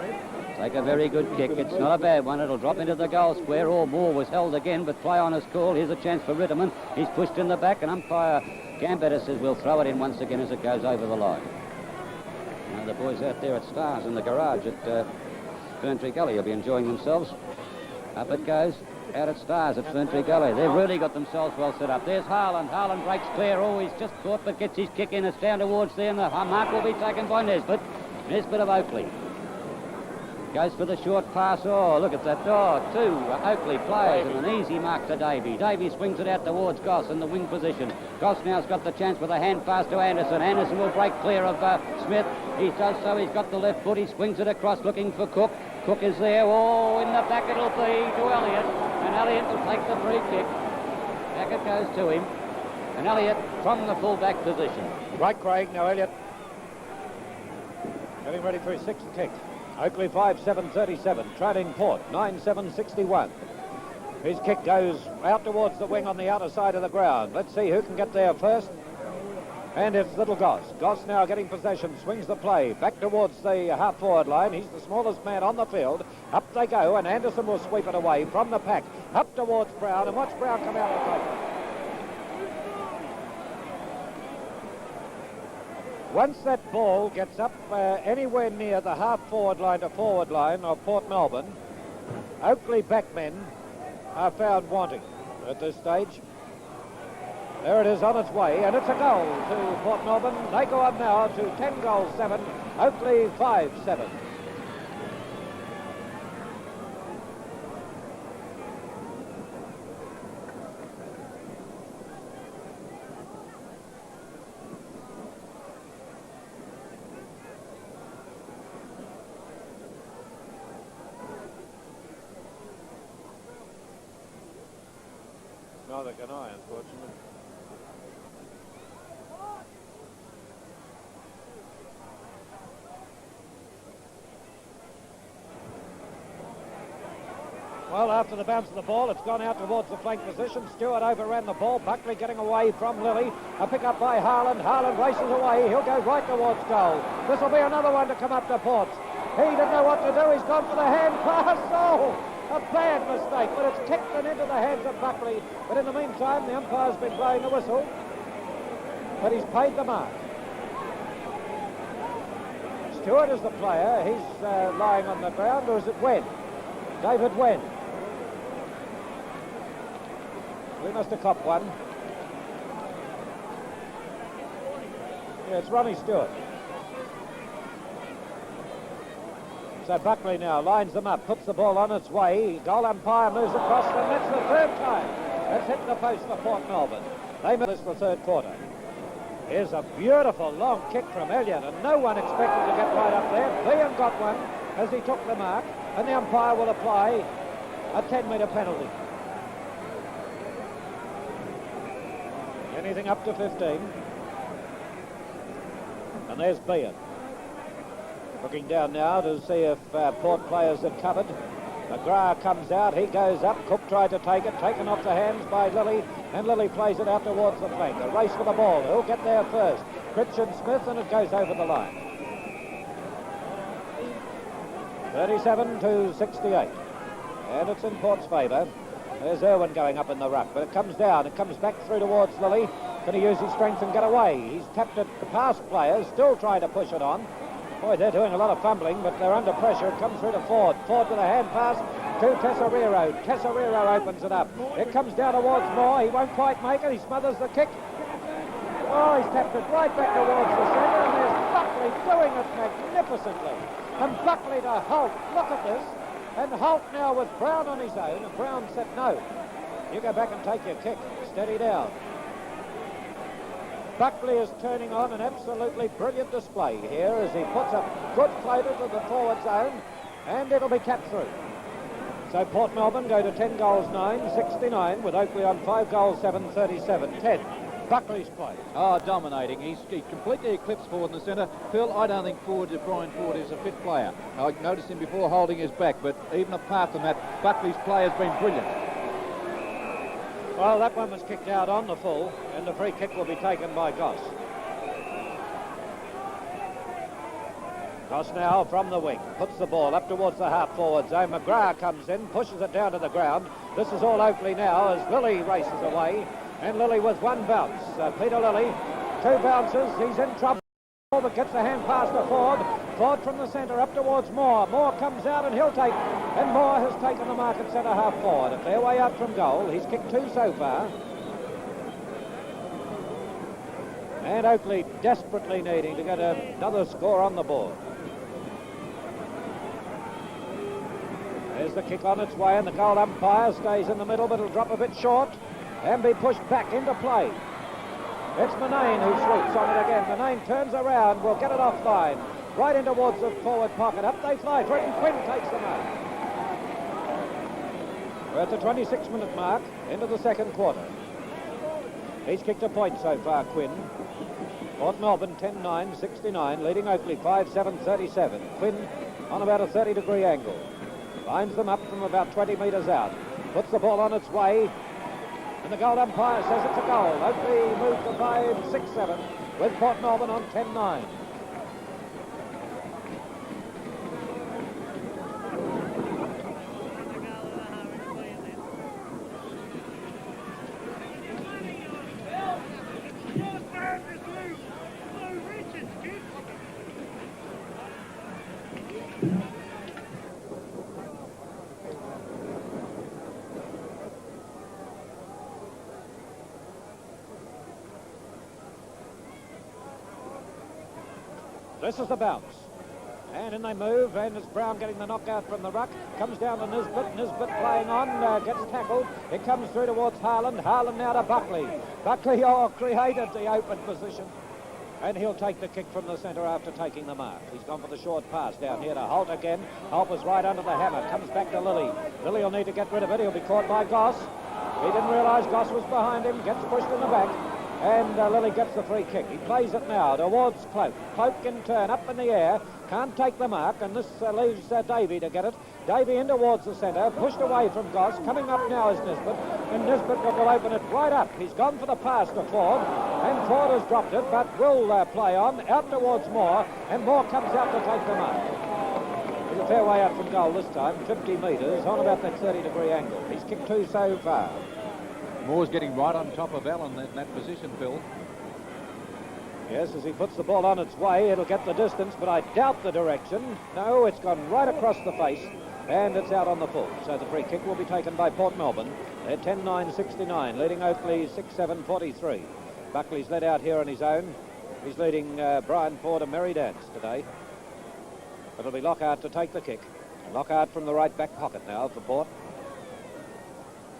Take a very good kick. It's not a bad one. It'll drop into the goal square. Or Moore was held again, but play on is called. Here's a chance for Ritterman. He's pushed in the back, and umpire Gambetta says we'll throw it in once again as it goes over the line. Now the boys out there at Stars in the garage at Ferntree Gully will be enjoying themselves. Up it goes. Out at Stars at Ferntree Gully. They've really got themselves well set up. There's Harlan. Harlan breaks clear. Oh, he's just caught, but gets his kick in. It's down towards there, and the mark will be taken by Nesbitt. Nesbitt of Oakleigh. Goes for the short pass. Oh, look at that. Oh, two Oakleigh players and an easy mark to Davey. Davey swings it out towards Goss in the wing position. Goss now's got the chance with a hand pass to Anderson. Anderson will break clear of Smith. He does so. He's got the left foot. He swings it across looking for Cook. Cook is there. Oh, in the back it'll be to Elliott. And Elliott will take the free kick. Back it goes to him. And Elliott from the full-back position. Right, Craig. Now Elliott getting ready for his sixth kick. Oakleigh 5-7-37, trailing Port 9-7-61. His kick goes out towards the wing on the outer side of the ground. Let's see who can get there first. And it's little Goss. Goss now getting possession, swings the play back towards the half-forward line. He's the smallest man on the field. Up they go, and Anderson will sweep it away from the pack. Up towards Brown, and watch Brown come out and take it. Once that ball gets up anywhere near the half-forward line to forward line of Port Melbourne, Oakleigh backmen are found wanting at this stage. There it is on its way, and it's a goal to Port Melbourne. They go on now to 10-7, Oakleigh 5-7. Neither can I, unfortunately. Well, after the bounce of the ball, it's gone out towards the flank position. Stewart overran the ball. Buckley getting away from Lilly. A pick up by Harlan. Harlan races away. He'll go right towards goal. This will be another one to come up to Port. He didn't know what to do. He's gone for the hand pass. Oh, a bad mistake, but it's kicked and into the hands of Buckley. But in the meantime, the umpire's been blowing the whistle. But he's paid the mark. Stewart is the player. He's lying on the ground, or is it Wen? David Wen. We must have copped one. Yeah, it's Ronnie Stewart. So Buckley now lines them up, puts the ball on its way. Goal umpire moves across, and that's the third time. That's hit the post for Port Melbourne. They missed this the third quarter. Here's a beautiful long kick from Elliott, and no one expected to get right up there. Behan got one as he took the mark, and the umpire will apply a 10-metre penalty. Anything up to 15. And there's Beard. Looking down now to see if Port players are covered. McGrath comes out, he goes up. Cook tried to take it, taken off the hands by Lilly, and Lilly plays it out towards the flank. A race for the ball. Who'll get there first? Christian Smith, and it goes over the line. 37 to 68. And it's in Port's favour. There's Irwin going up in the ruck, but it comes down. It comes back through towards Lilly. Can he use his strength and get away? He's tapped it past players, still trying to push it on. Boy, they're doing a lot of fumbling, but they're under pressure. It comes through to Ford. Ford with a hand pass to Tesoriero. Tesoriero opens it up. It comes down towards Moore. He won't quite make it. He smothers the kick. Oh, he's tapped it right back towards the centre, and there's Buckley doing it magnificently. And Buckley to Holt. Look at this. And Holt now with Brown on his own, and Brown said, no, you go back and take your kick. Steady down. Buckley is turning on an absolutely brilliant display here as he puts a good floater to the forward zone, and it'll be tapped through. So Port Melbourne go to 10 goals 9, 69, with Oakleigh on 5 goals 7, 37, 10. Buckley's play. Oh, dominating. He's completely eclipsed Ford in the centre. Phil, I don't think Brian Ford is a fit player. I noticed him before holding his back, but even apart from that, Buckley's play has been brilliant. Well, that one was kicked out on the full, and the free kick will be taken by Goss. Goss now from the wing, puts the ball up towards the half-forward zone. McGrath comes in, pushes it down to the ground. This is all Oakleigh now as Lilly races away, and Lilly with one bounce. Peter Lilly, 2 bounces, he's in trouble, but gets the hand pass to Ford. Ford from the centre up towards Moore. Moore comes out and he'll take, and Moore has taken the mark at centre half forward. A fair way out from goal. He's kicked 2 so far. And Oakleigh desperately needing to get another score on the board. There's the kick on its way, and the goal umpire stays in the middle, but it'll drop a bit short and be pushed back into play. It's Manane who sweeps on it again. Manane turns around, will get it offline. Right in towards the forward pocket. Up they fly. Britton Quinn takes them out. We're at the 26-minute mark, into the second quarter. He's kicked a point so far, Quinn. Port Melbourne 10-9, 69, leading Oakleigh 5-7, 37. Quinn on about a 30-degree angle. Lines them up from about 20 metres out. Puts the ball on its way. And the goal umpire says it's a goal. Oakleigh moved to 5-6-7 with Port Melbourne on 10-9. This is the bounce. And in they move, and it's Brown getting the knockout from the ruck. Comes down to Nisbet. Nisbet playing on, gets tackled. It comes through towards Harland. Harland now to Buckley. Buckley, created the open position. And he'll take the kick from the centre after taking the mark. He's gone for the short pass down here to Holt again. Holt was right under the hammer. Comes back to Lilly. Lilly will need to get rid of it. He'll be caught by Goss. He didn't realise Goss was behind him. Gets pushed in the back. And Lilly gets the free kick. He plays it now towards Cloak. Cloak can turn up in the air. Can't take the mark, and this leaves Davey to get it. Davey in towards the centre, pushed away from Goss. Coming up now is Nisbet, and Nisbet will open it right up. He's gone for the pass to Ford, and Ford has dropped it, but will play on, out towards Moore, and Moore comes out to take the mark. He's a fair way out from goal this time, 50 metres, on about that 30-degree angle. He's kicked 2 so far. Moore's getting right on top of Allen in that position, Phil. Yes, as he puts the ball on its way, it'll get the distance, but I doubt the direction. No, it's gone right across the face, and it's out on the full. So the free kick will be taken by Port Melbourne. They're 10-9, 69, leading Oakleigh 6-7, 43. Buckley's led out here on his own. He's leading Brian Ford a merry dance today. It'll be Lockhart to take the kick. Lockhart from the right back pocket now for Port.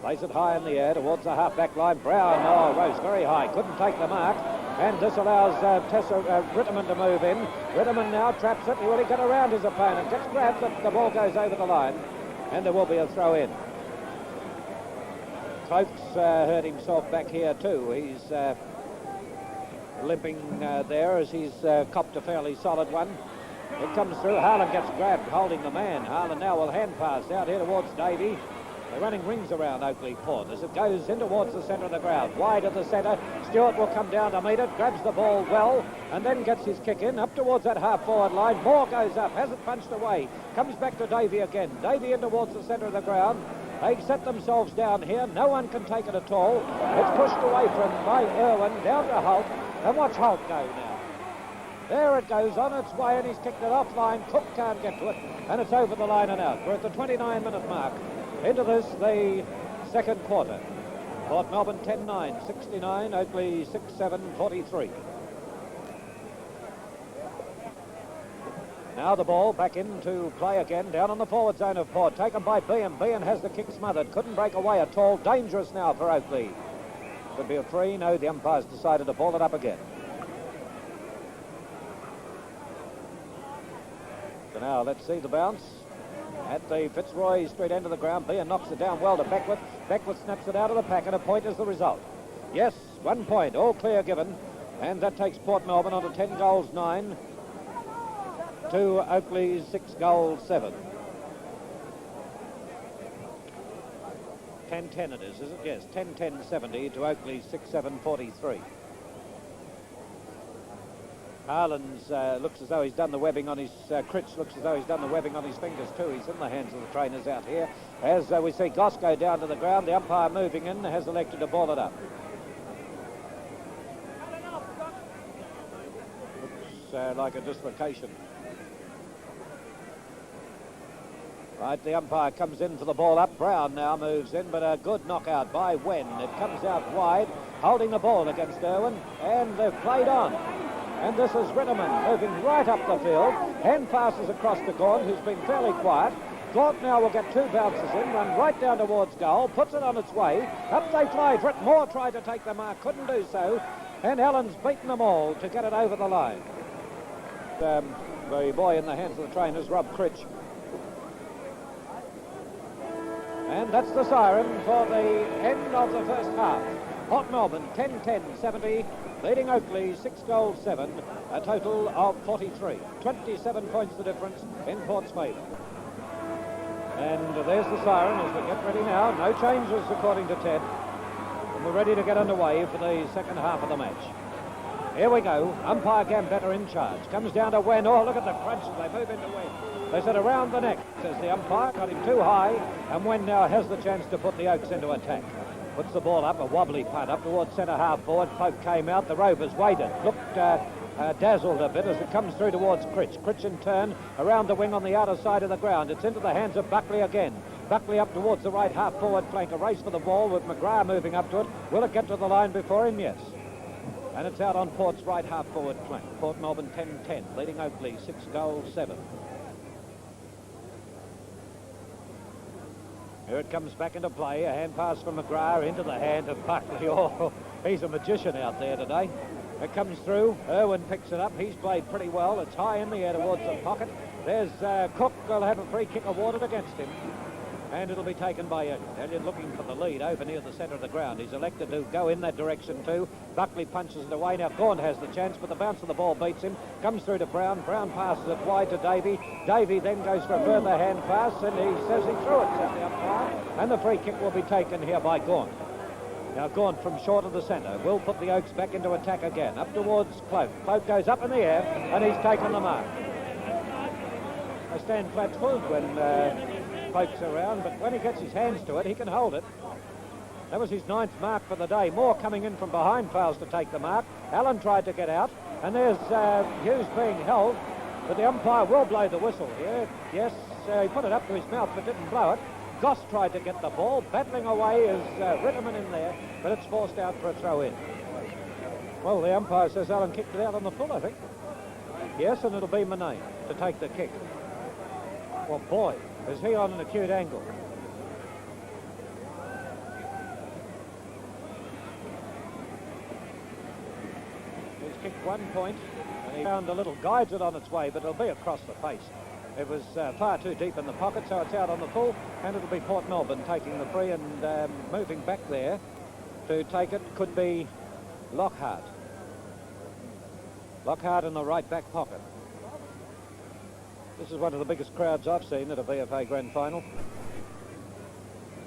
Plays it high in the air towards the half-back line. Brown, rose very high, couldn't take the mark. And this allows Ritterman to move in. Ritterman now traps it. He will get around his opponent. Gets grabbed, but the ball goes over the line. And there will be a throw in. Cloak's hurt himself back here too. He's limping there as he's copped a fairly solid one. It comes through. Harlan gets grabbed, holding the man. Harlan now will hand pass out here towards Davey. They're running rings around Oakleigh Port as it goes in towards the centre of the ground. Wide of the centre. Stewart will come down to meet it, grabs the ball well, and then gets his kick in up towards that half-forward line. Moore goes up, has it punched away. Comes back to Davey again. Davey in towards the centre of the ground. They set themselves down here. No one can take it at all. It's pushed away from by Irwin down to Holt. And watch Holt go now. There it goes on its way, and he's kicked it offline. Cook can't get to it, and it's over the line and out. We're at the 29-minute mark. Into this, the second quarter. Port Melbourne 10-9, 69, Oakleigh 6-7, 43. Now the ball back into play again, down on the forward zone of Port, taken by Behan. Behan has the kick smothered, couldn't break away at all. Dangerous now for Oakleigh. Could be a free. No, the umpire's decided to ball it up again. So now let's see the bounce at the Fitzroy Street end of the ground. Behan knocks it down well to Beckwith. Beckwith snaps it out of the pack, and a point is the result. Yes, 1 point, all clear given, and that takes Port Melbourne on to 10 goals 9 to Oakleigh's 6 goals 7. 10-10 it is it? Yes, 10-10-70 to Oakleigh's 6-7-43. Harlan's looks as though he's done the webbing on his... Critch looks as though he's done the webbing on his fingers too. He's in the hands of the trainers out here. As we see Goss go down to the ground, the umpire moving in has elected to ball it up. Looks like a dislocation. Right, the umpire comes in for the ball up. Brown now moves in, but a good knockout by Wen. It comes out wide, holding the ball against Irwin, and they've played on. And this is Ritterman moving right up the field. Hand passes across to Gaunt, who's been fairly quiet. Gaunt now will get 2 bounces in, run right down towards goal, puts it on its way. Up they fly. Moore tried to take the mark, couldn't do so. And Allen's beaten them all to get it over the line. The boy in the hands of the trainers, Rob Critch. And that's the siren for the end of the first half. Port Melbourne 10-10-70, leading Oakleigh 6 goals 7, a total of 43. 27 points the difference in Port's favour. And there's the siren as we get ready now. No changes according to Ted. And we're ready to get underway for the second half of the match. Here we go. Umpire Gambetta in charge. Comes down to Wen. Oh, look at the crunch as they move into Wen. They said around the neck, says the umpire. Got him too high. And Wen now has the chance to put the Oaks into attack. Puts the ball up, a wobbly punt up towards centre half forward. Pope came out. The Rovers waited. Looked dazzled a bit as it comes through towards Critch. Critch in turn around the wing on the outer side of the ground. It's into the hands of Buckley again. Buckley up towards the right half forward flank. A race for the ball with McGrath moving up to it. Will it get to the line before him? Yes. And it's out on Port's right half forward flank. Port Melbourne 10-10, leading Oakleigh 6 goals 7. Here it comes back into play. A hand pass from McGrath into the hand of Buckley. Oh, he's a magician out there today. It comes through. Irwin picks it up. He's played pretty well. It's high in the air towards the pocket. There's Cook. Will have a free kick awarded against him. And it'll be taken by Elliott. Elliott looking for the lead over near the centre of the ground. He's elected to go in that direction too. Buckley punches it away. Now Gaunt has the chance, but the bounce of the ball beats him. Comes through to Brown. Brown passes it wide to Davey. Davey then goes for a further hand pass, and he says he threw it, says the umpire. And the free kick will be taken here by Gaunt. Now Gaunt from short of the centre will put the Oaks back into attack again. Up towards Cloak. Cloak goes up in the air, and he's taken the mark. They stand flat-footed when Cloak's around, but when he gets his hands to it, he can hold it. That was his 9th mark for the day. Moore coming in from behind fails to take the mark. Allen tried to get out, and there's Hughes being held, but the umpire will blow the whistle here. Yes, he put it up to his mouth but didn't blow it. Goss tried to get the ball. Battling away is Ritterman in there, but it's forced out for a throw-in. Well, the umpire says Allen kicked it out on the full, I think. Yes, and it'll be Manane to take the kick. Well, boy, is he on an acute angle. He's kicked 1 point, and he found a little, guides it on its way, but it'll be across the face. It was far too deep in the pocket, so it's out on the full, and it'll be Port Melbourne taking the free and moving back there to take it. Could be Lockhart. Lockhart in the right back pocket. This is one of the biggest crowds I've seen at a VFA Grand Final.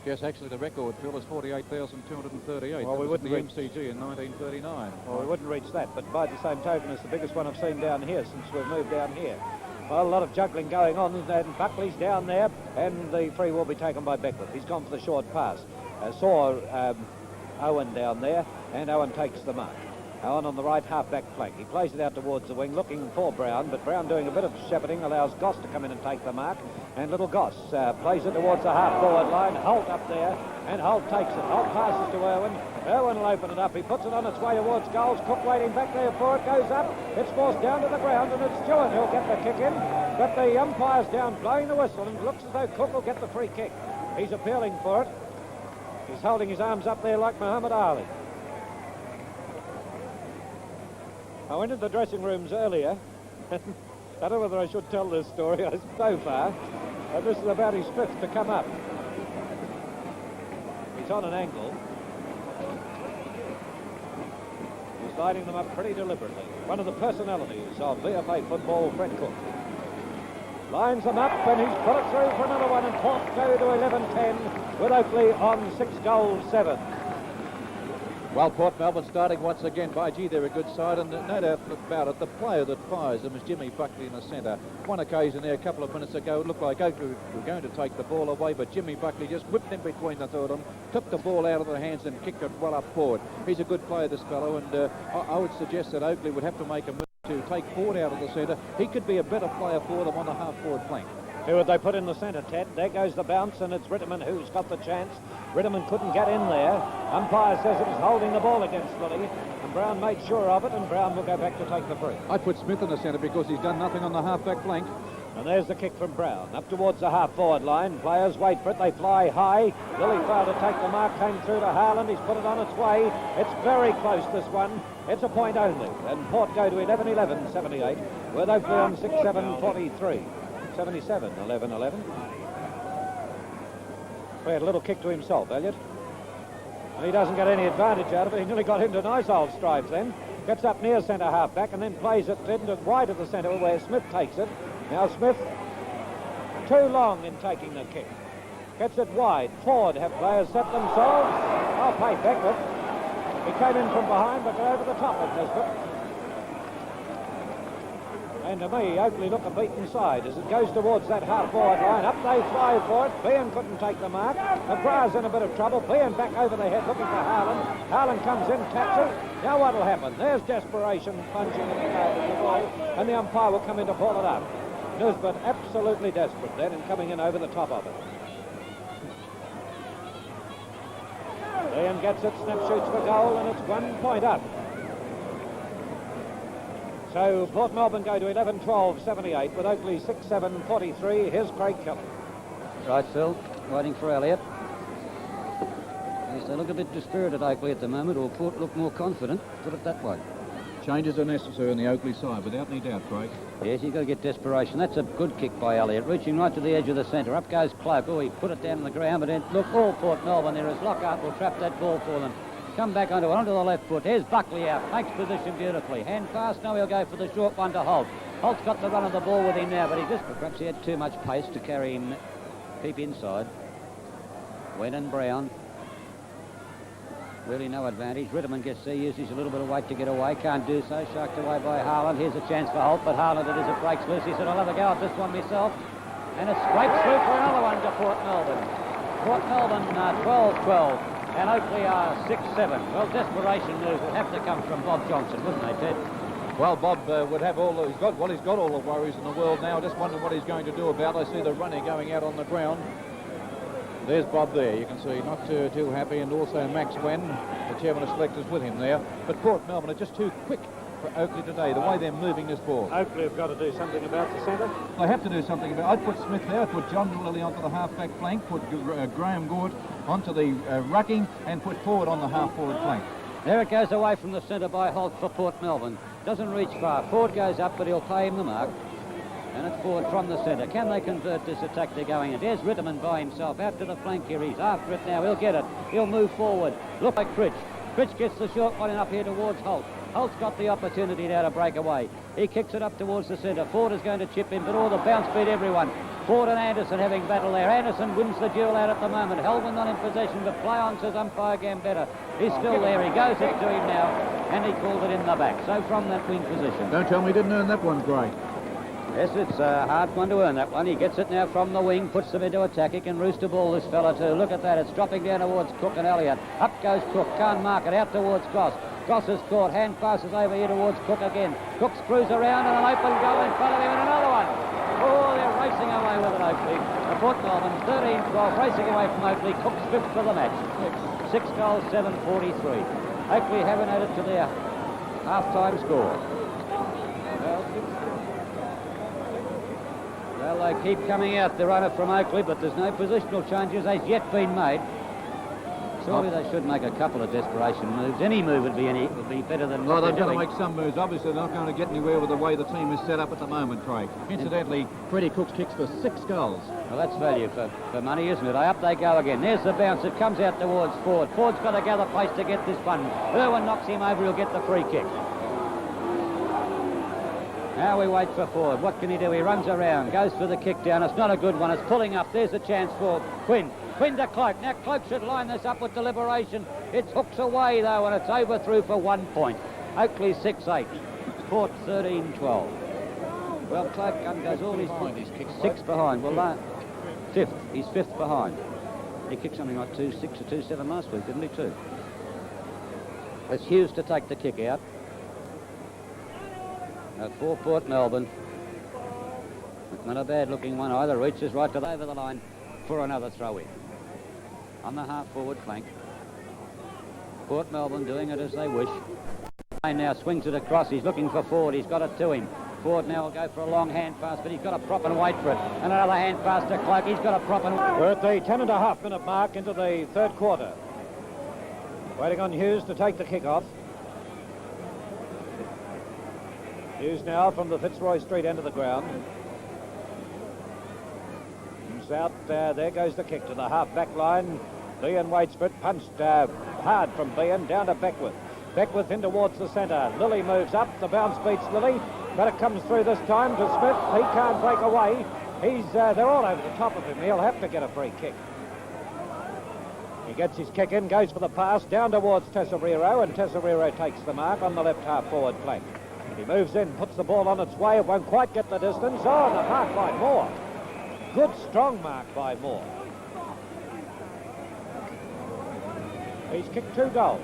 Yes, actually, the record, Phil, is 48,238. Well, we that was wouldn't at the MCG in 1939. Well, we wouldn't reach that, but by the same token, it's the biggest one I've seen down here since we've moved down here. Well, a lot of juggling going on, and Buckley's down there, and the free will be taken by Beckwith. He's gone for the short pass. Saw Owen down there, and Owen takes the mark. Owen on the right half-back flank. He plays it out towards the wing, looking for Brown, but Brown doing a bit of shepherding, allows Goss to come in and take the mark, and little Goss plays it towards the half-forward line. Holt up there, and Holt takes it. Holt passes to Irwin. Irwin will open it up. He puts it on its way towards goals. Cook waiting back there for it. Goes up. It's forced down to the ground, and it's Stewart who'll get the kick in. But the umpire's down, blowing the whistle, and it looks as though Cook will get the free kick. He's appealing for it. He's holding his arms up there like Muhammad Ali. I went into the dressing rooms earlier. I don't know whether I should tell this story so far. This is about his fifth to come up. He's on an angle. He's lining them up pretty deliberately. One of the personalities of VFA football, Fred Cook. Lines them up, and he's put it through for another one, and Port go to 11-10 with Oakleigh on 6-7. Well, Port Melbourne starting once again. By gee, they're a good side, and no doubt about it, the player that fires them is Jimmy Buckley in the centre. One occasion there a couple of minutes ago, it looked like Oakleigh were going to take the ball away, but Jimmy Buckley just whipped in between the two of them, took the ball out of their hands and kicked it well up forward. He's a good player, this fellow, and I would suggest that Oakleigh would have to make a move to take Ford out of the centre. He could be a better player for them on the half-forward flank. Who would they put in the centre, Ted? There goes the bounce, and it's Ritterman who's got the chance. Ritterman couldn't get in there. Umpire says it was holding the ball against Lilly, and Brown made sure of it, and Brown will go back to take the free. I'd put Smith in the centre because he's done nothing on the half-back flank. And there's the kick from Brown, up towards the half-forward line. Players wait for it, they fly high. Lilly failed to take the mark, came through to Harland. He's put it on its way. It's very close, this one. It's a point only, and Port go to 11-11, 78, with Oakleigh on 6-7, 43. 77, 11-11. He had a little kick to himself, Elliot. And he doesn't get any advantage out of it. He nearly got into nice old stripes then. Gets up near centre half-back and then plays it into wide of the centre where Smith takes it. Now Smith, too long in taking the kick. Gets it wide. Ford have players set themselves. I'll pay Beckwith. He came in from behind but got over the top of Nesbitt. And to me, Oakleigh look a beaten side as it goes towards that half-forward line. Up they fly for it. Behan couldn't take the mark. McGrath's in a bit of trouble. Behan back over the head looking for Harland. Harland comes in, taps it. Now what'll happen? There's desperation plunging in the ball, and the umpire will come in to pull it up. Nisbet absolutely desperate then and coming in over the top of it. Behan gets it, snap shoots for goal, and it's 1 point up. So Port Melbourne go to 11-12, 78 with Oakleigh 6-7, 43. Here's Craig Kelly. Right, Phil, waiting for Elliott. Yes, they look a bit dispirited, Oakleigh, at the moment, or Port look more confident, put it that way. Changes are necessary on the Oakleigh side, without any doubt, Craig. Yes, you've got to get desperation. That's a good kick by Elliott, reaching right to the edge of the centre. Up goes Cloak. Oh, he put it down on the ground, but then, look, all Port Melbourne there is Lockhart will trap that ball for them. Come back onto the left foot. Here's Buckley out. Makes position beautifully. Hand pass. Now he'll go for the short one to Holt. Holt's got the run of the ball with him now, but perhaps he had too much pace to carry him deep inside. Wen and Brown. Really no advantage. Ritterman gets there, uses a little bit of weight to get away. Can't do so. Sharked away by Harland. Here's a chance for Holt, but Harland, it is, it breaks loose. He said, I'll have a go at this one myself. And it scrapes through for another one to Port Melbourne. Port Melbourne 12-12. And Oakleigh are 6-7. Well, desperation moves would have to come from Bob Johnson, wouldn't they, Ted? Well, Bob would have all he's got all the worries in the world now. Just wondering what he's going to do about it. I see the runner going out on the ground. There's Bob there. You can see not too happy, and also Max Wen, the chairman of selectors, with him there. But Port Melbourne are just too quick for Oakleigh today, the way they're moving this ball. Oakleigh have got to do something about the centre. They have to do something about it. I'd put Smith there, I'd put John Lilly onto the half-back flank, put Graham Gort onto the rucking, and put Ford on the half-forward flank. There it goes away from the centre by Holt for Port Melbourne. Doesn't reach far. Ford goes up, but he'll pay him the mark. And it's Ford from the centre. Can they convert this attack they're going in? There's Ritterman by himself. Out to the flank here. He's after it now. He'll get it. He'll move forward. Look like Critch. Critch gets the short one up here towards Holt. Holt's got the opportunity now to break away. He kicks it up towards the centre. Ford is going to chip in, but the bounce beat everyone. Ford and Anderson having battle there. Anderson wins the duel out at the moment. Helman not in possession, but play on, says umpire Gambetta. He's still there. He goes it to him now, and he called it in the back. So from that wing position. Don't tell me he didn't earn that one, Craig. Yes, it's a hard one to earn, that one. He gets it now from the wing, puts them into attack. He can roost a ball, this fella, too. Look at that. It's dropping down towards Cook and Elliott. Up goes Cook. Can't mark it. Out towards Goss. Goss is caught. Hand passes over here towards Cook again. Cook screws around and an open goal in front of him and another one. Oh, they're racing away with it, Oakleigh. The Port Melbourne 13-12 racing away from Oakleigh. Cook's fifth for the match. 6 goals, 7-43. Oakleigh haven't added to their half-time score. Well, they keep coming out, the runner from Oakleigh, but there's no positional changes as yet been made. Surely they should make a couple of desperation moves. Any move would be better than Well, what they've they're got to doing. make some moves. Obviously, they're not going to get anywhere with the way the team is set up at the moment, Craig. Incidentally, Freddie Cook's kicks for 6 goals. Well, that's value for money, isn't it? Up they go again. There's the bounce. It comes out towards Ford. Ford's got to gather pace to get this one. Irwin knocks him over. He'll get the free kick. Now we wait for Ford. What can he do? He runs around, goes for the kick down. It's not a good one. It's pulling up. There's a chance for Quinn. Quinn to Cloak. Now Cloak should line this up with deliberation. It's hooks away, though, and it's overthrough for 1 point. Oakleigh 6-8. Port 13-12. Well, Cloak goes all his points. He's kicked 6 behind. Well, fifth. He's 5th behind. He kicked something like 2-6 or 2-7 last week, didn't he, too? It's Hughes to take the kick out. For Port Melbourne. Not a bad looking one either. Reaches right to over the line for another throw in. On the half forward flank. Port Melbourne doing it as they wish. Now swings it across. He's looking for Ford. He's got it to him. Ford now will go for a long hand pass, but he's got to prop and wait for it. And another hand pass to Cloak. He's got to prop and wait. We're at the 10.5 minute mark into the third quarter. Waiting on Hughes to take the kick-off. Hughes now from the Fitzroy Street end of the ground. Comes out, there goes the kick to the half-back line. Behan waits for it, punched hard from Behan down to Beckwith. Beckwith in towards the centre. Lilly moves up, the bounce beats Lilly, but it comes through this time to Smith. He can't break away. They're all over the top of him. He'll have to get a free kick. He gets his kick in, goes for the pass, down towards Tesoriero, and Tesoriero takes the mark on the left half-forward flank. He moves in, puts the ball on its way. It won't quite get the distance. Oh, the mark by Moore. Good, strong mark by Moore. He's kicked 2 goals.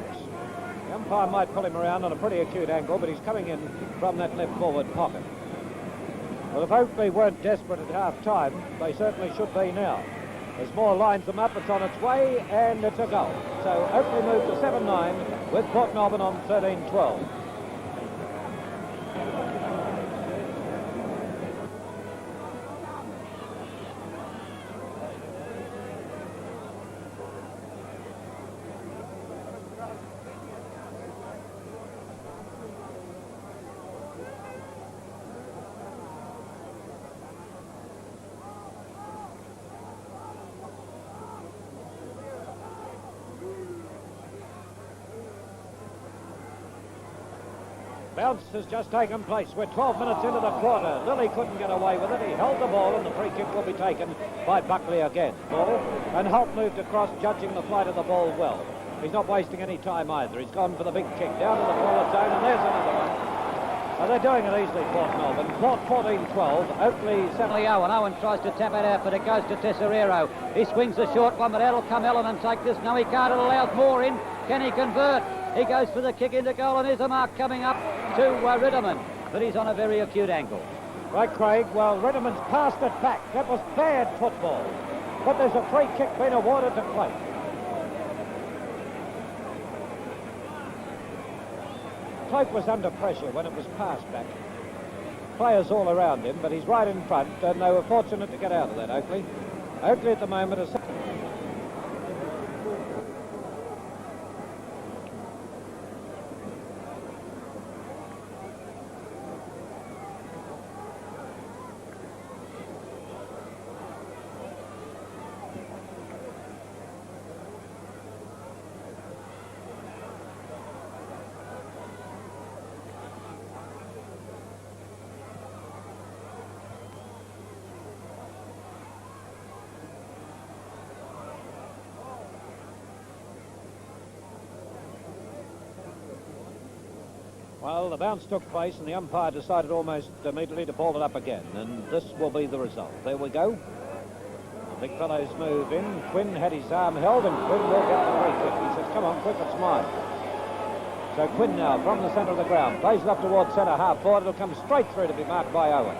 The umpire might pull him around on a pretty acute angle, but he's coming in from that left forward pocket. Well, if Oakleigh weren't desperate at half-time, they certainly should be now. As Moore lines them up, it's on its way, and it's a goal. So Oakleigh moved to 7-9 with Port Melbourne on 13-12. Bounce has just taken place. We're 12 minutes into the quarter. Lilly couldn't get away with it. He held the ball, and the free kick will be taken by Buckley again. Ball, and Holt moved across, judging the flight of the ball well. He's not wasting any time either. He's gone for the big kick down to the forward zone, and there's another one. So they're doing it easily, Port Melbourne. Port 14-12. Oakleigh 7. Owen tries to tap it out, but it goes to Tesoriero. He swings the short one, but that'll come Ellen and take this. No, he can't. It allows more in. Can he convert? He goes for the kick into goal, and there's a mark coming up to Ridderman, but he's on a very acute angle. Right, Craig. Well, Ridderman's passed it back. That was bad football. But there's a free kick being awarded to Cloak. Cloak was under pressure when it was passed back. Players all around him, but he's right in front, and they were fortunate to get out of that, Oakleigh. Oakleigh at the moment is... Well, the bounce took place and the umpire decided almost immediately to ball it up again, and this will be the result. There we go. The big fellows move in. Quinn had his arm held, and Quinn will get the free kick. He says, come on, quick, it's mine. So Quinn now, from the centre of the ground, plays it up towards centre half forward. It'll come straight through to be marked by Owen.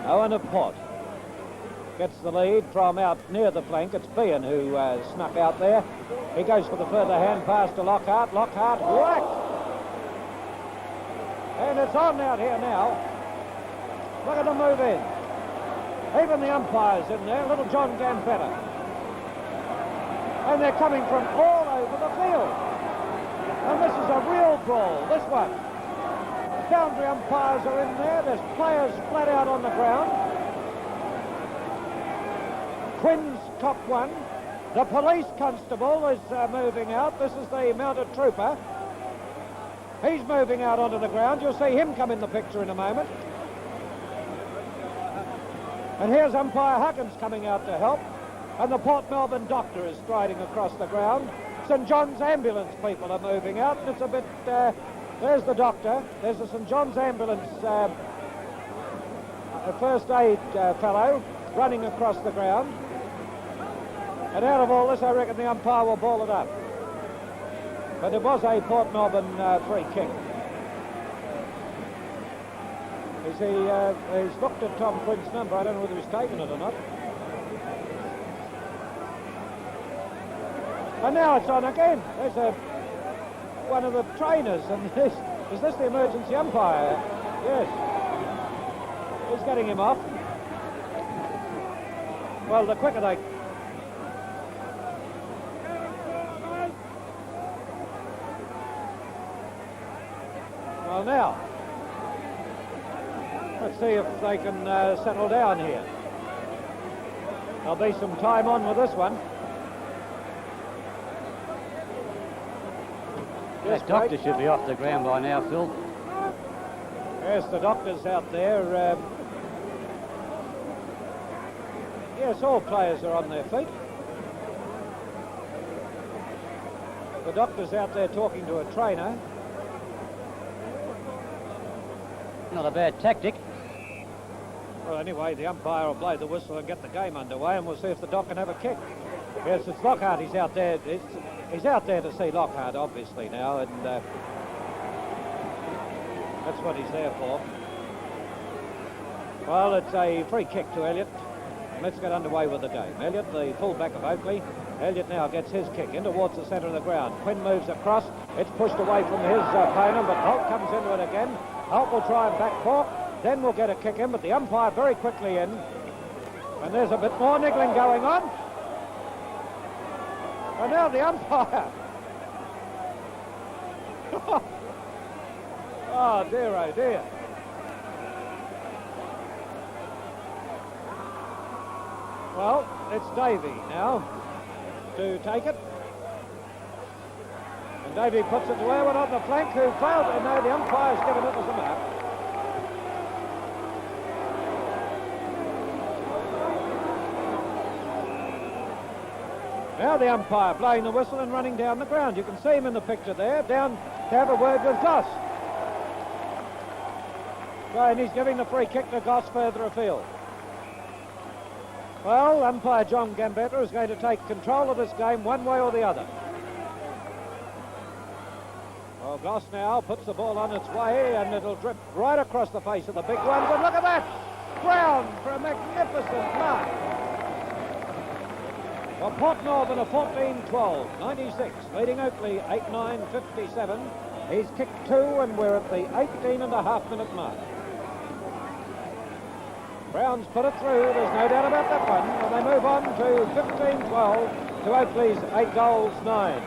Owen of Port gets the lead from out near the flank. It's Behan who snuck out there. He goes for the further hand pass to Lockhart. Lockhart whacked. And it's on out here now. Look at them move in. Even the umpire's in there, little John Gambetta. And they're coming from all over the field. And this is a real brawl, this one. Boundary umpires are in there. There's players flat out on the ground. Quinn's cop one. The police constable is moving out. This is the mounted trooper. He's moving out onto the ground. You'll see him come in the picture in a moment. And here's umpire Huggins coming out to help. And the Port Melbourne doctor is striding across the ground. St John's ambulance people are moving out. And it's a bit... there's the doctor. There's the St John's ambulance first aid fellow running across the ground. And out of all this, I reckon the umpire will ball it up. But it was a Port Melbourne free kick. He's looked at Tom Quinn's number. I don't know whether he's taken it or not. And now it's on again. There's one of the trainers, and is this the emergency umpire? Yes. He's getting him off. Well, the quicker they... Well, now, let's see if they can settle down here. There'll be some time on with this one. Yes, the doctor should be off the ground by now, Phil. Yes, the doctor's out there. Yes, all players are on their feet. The doctor's out there talking to a trainer. Not a bad tactic. Well, anyway, the umpire will blow the whistle and get the game underway, and we'll see if the Doc can have a kick. Yes, it's Lockhart. He's out there. He's out there to see Lockhart, obviously, now, and that's what he's there for. Well, it's a free kick to Elliott. Let's get underway with the game. Elliott, the full-back of Oakleigh. Elliott now gets his kick in towards the centre of the ground. Quinn moves across. It's pushed away from his opponent, but Holt comes into it again. Holt will try and back fork. Then we'll get a kick in, but the umpire very quickly in. And there's a bit more niggling going on. And now the umpire. Oh, dear, oh, dear. Well, it's Davey now to take it. And Davey puts it to Irwin on the flank, who failed. And now the umpire's given it as a mark. Now the umpire blowing the whistle and running down the ground. You can see him in the picture there, down to have a word with Goss. So, and he's giving the free kick to Goss further afield. Well, umpire John Gambetta is going to take control of this game one way or the other. Well, Goss now puts the ball on its way, and it'll drip right across the face of the big ones. And look at that! Brown for a magnificent mark. Well, Port Melbourne are 14-12, 96, leading Oakleigh 8-9-57. He's kicked two, and we're at the 18.5-minute mark. Brown's put it through, there's no doubt about that one, and they move on to 15-12 to Oakleigh's 8 goals, 9.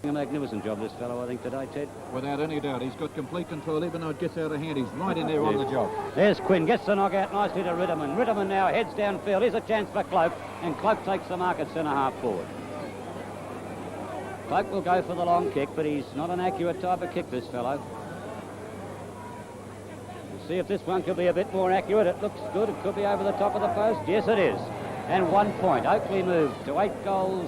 A magnificent job, this fellow, I think, today, Ted. Without any doubt. He's got complete control, even though it gets out of hand. He's right in there on the job. There's Quinn, gets the knockout nicely to Ritterman. Ritterman now heads downfield. Here's a chance for Cloak, and Cloak takes the mark at centre-half forward. Cloak will go for the long kick, but he's not an accurate type of kick, this fellow. Let's see if this one could be a bit more accurate. It looks good. It could be over the top of the post. Yes, it is. And 1 point. Oakleigh moved to 8 goals.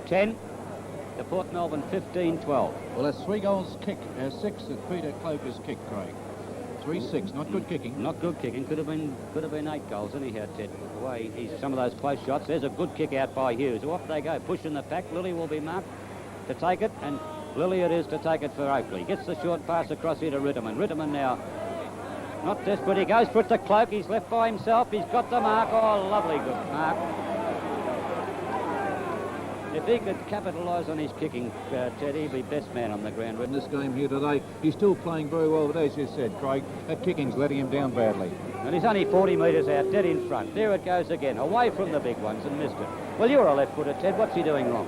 10. To Port Melbourne 15-12. Well, that's 3 goals kick, 6 that Peter Cloak has kicked, Craig. 3-6, not good kicking. Not good kicking. Could have been 8 goals anyhow, Ted. The way some of those close shots. There's a good kick out by Hughes. Off they go, pushing the pack. Lilly will be marked to take it, and Lilly it is to take it for Oakleigh. Gets the short pass across here to Ritterman. Ritterman now not desperate. He goes for it to Cloak. He's left by himself. He's got the mark. Oh, lovely good mark. If he could capitalise on his kicking, Ted, he'd be best man on the ground. In this game here today, he's still playing very well, but as you said, Craig, that kicking's letting him down badly. And he's only 40 metres out, dead in front. There it goes again, away from the big ones and missed it. Well, you're a left-footer, Ted. What's he doing wrong?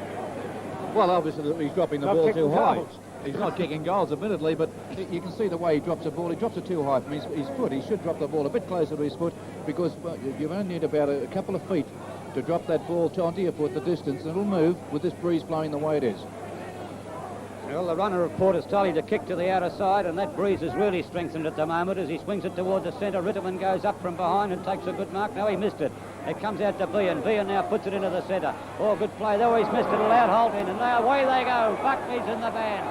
Well, obviously, he's dropping the ball too high. He's not kicking goals, admittedly, but you can see the way he drops the ball. He drops it too high from his foot. He should drop the ball a bit closer to his foot, because you only need about a couple of feet to drop that ball onto your foot, the distance, and it'll move with this breeze blowing the way it is. Well, the runner of Port is telling to kick to the outer side, and that breeze is really strengthened at the moment as he swings it towards the centre. Ritterman goes up from behind and takes a good mark. No, he missed it. It comes out to Behan. Behan now puts it into the centre. Oh, good play. Though he's missed it, allowed Holt in, and now away they go. Buckley's in the van.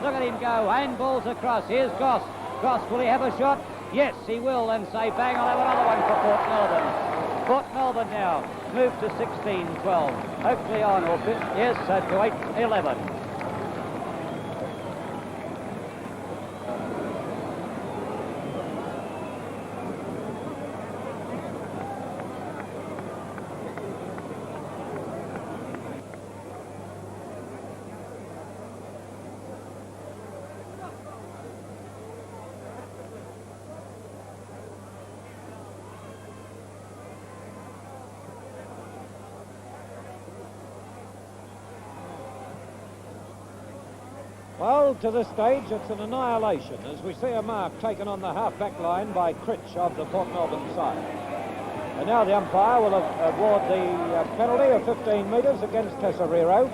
Look at him go. Handballs across. Here's Goss. Goss, will he have a shot? Yes, he will, and say bang, I'll have another one for Port Melbourne. Port Melbourne now moved to 16-12. Oakleigh on, or yes, to 8-11. Well, to this stage, it's an annihilation as we see a mark taken on the half-back line by Critch of the Port Melbourne side. And now the umpire will award the penalty of 15 metres against Tesoriero.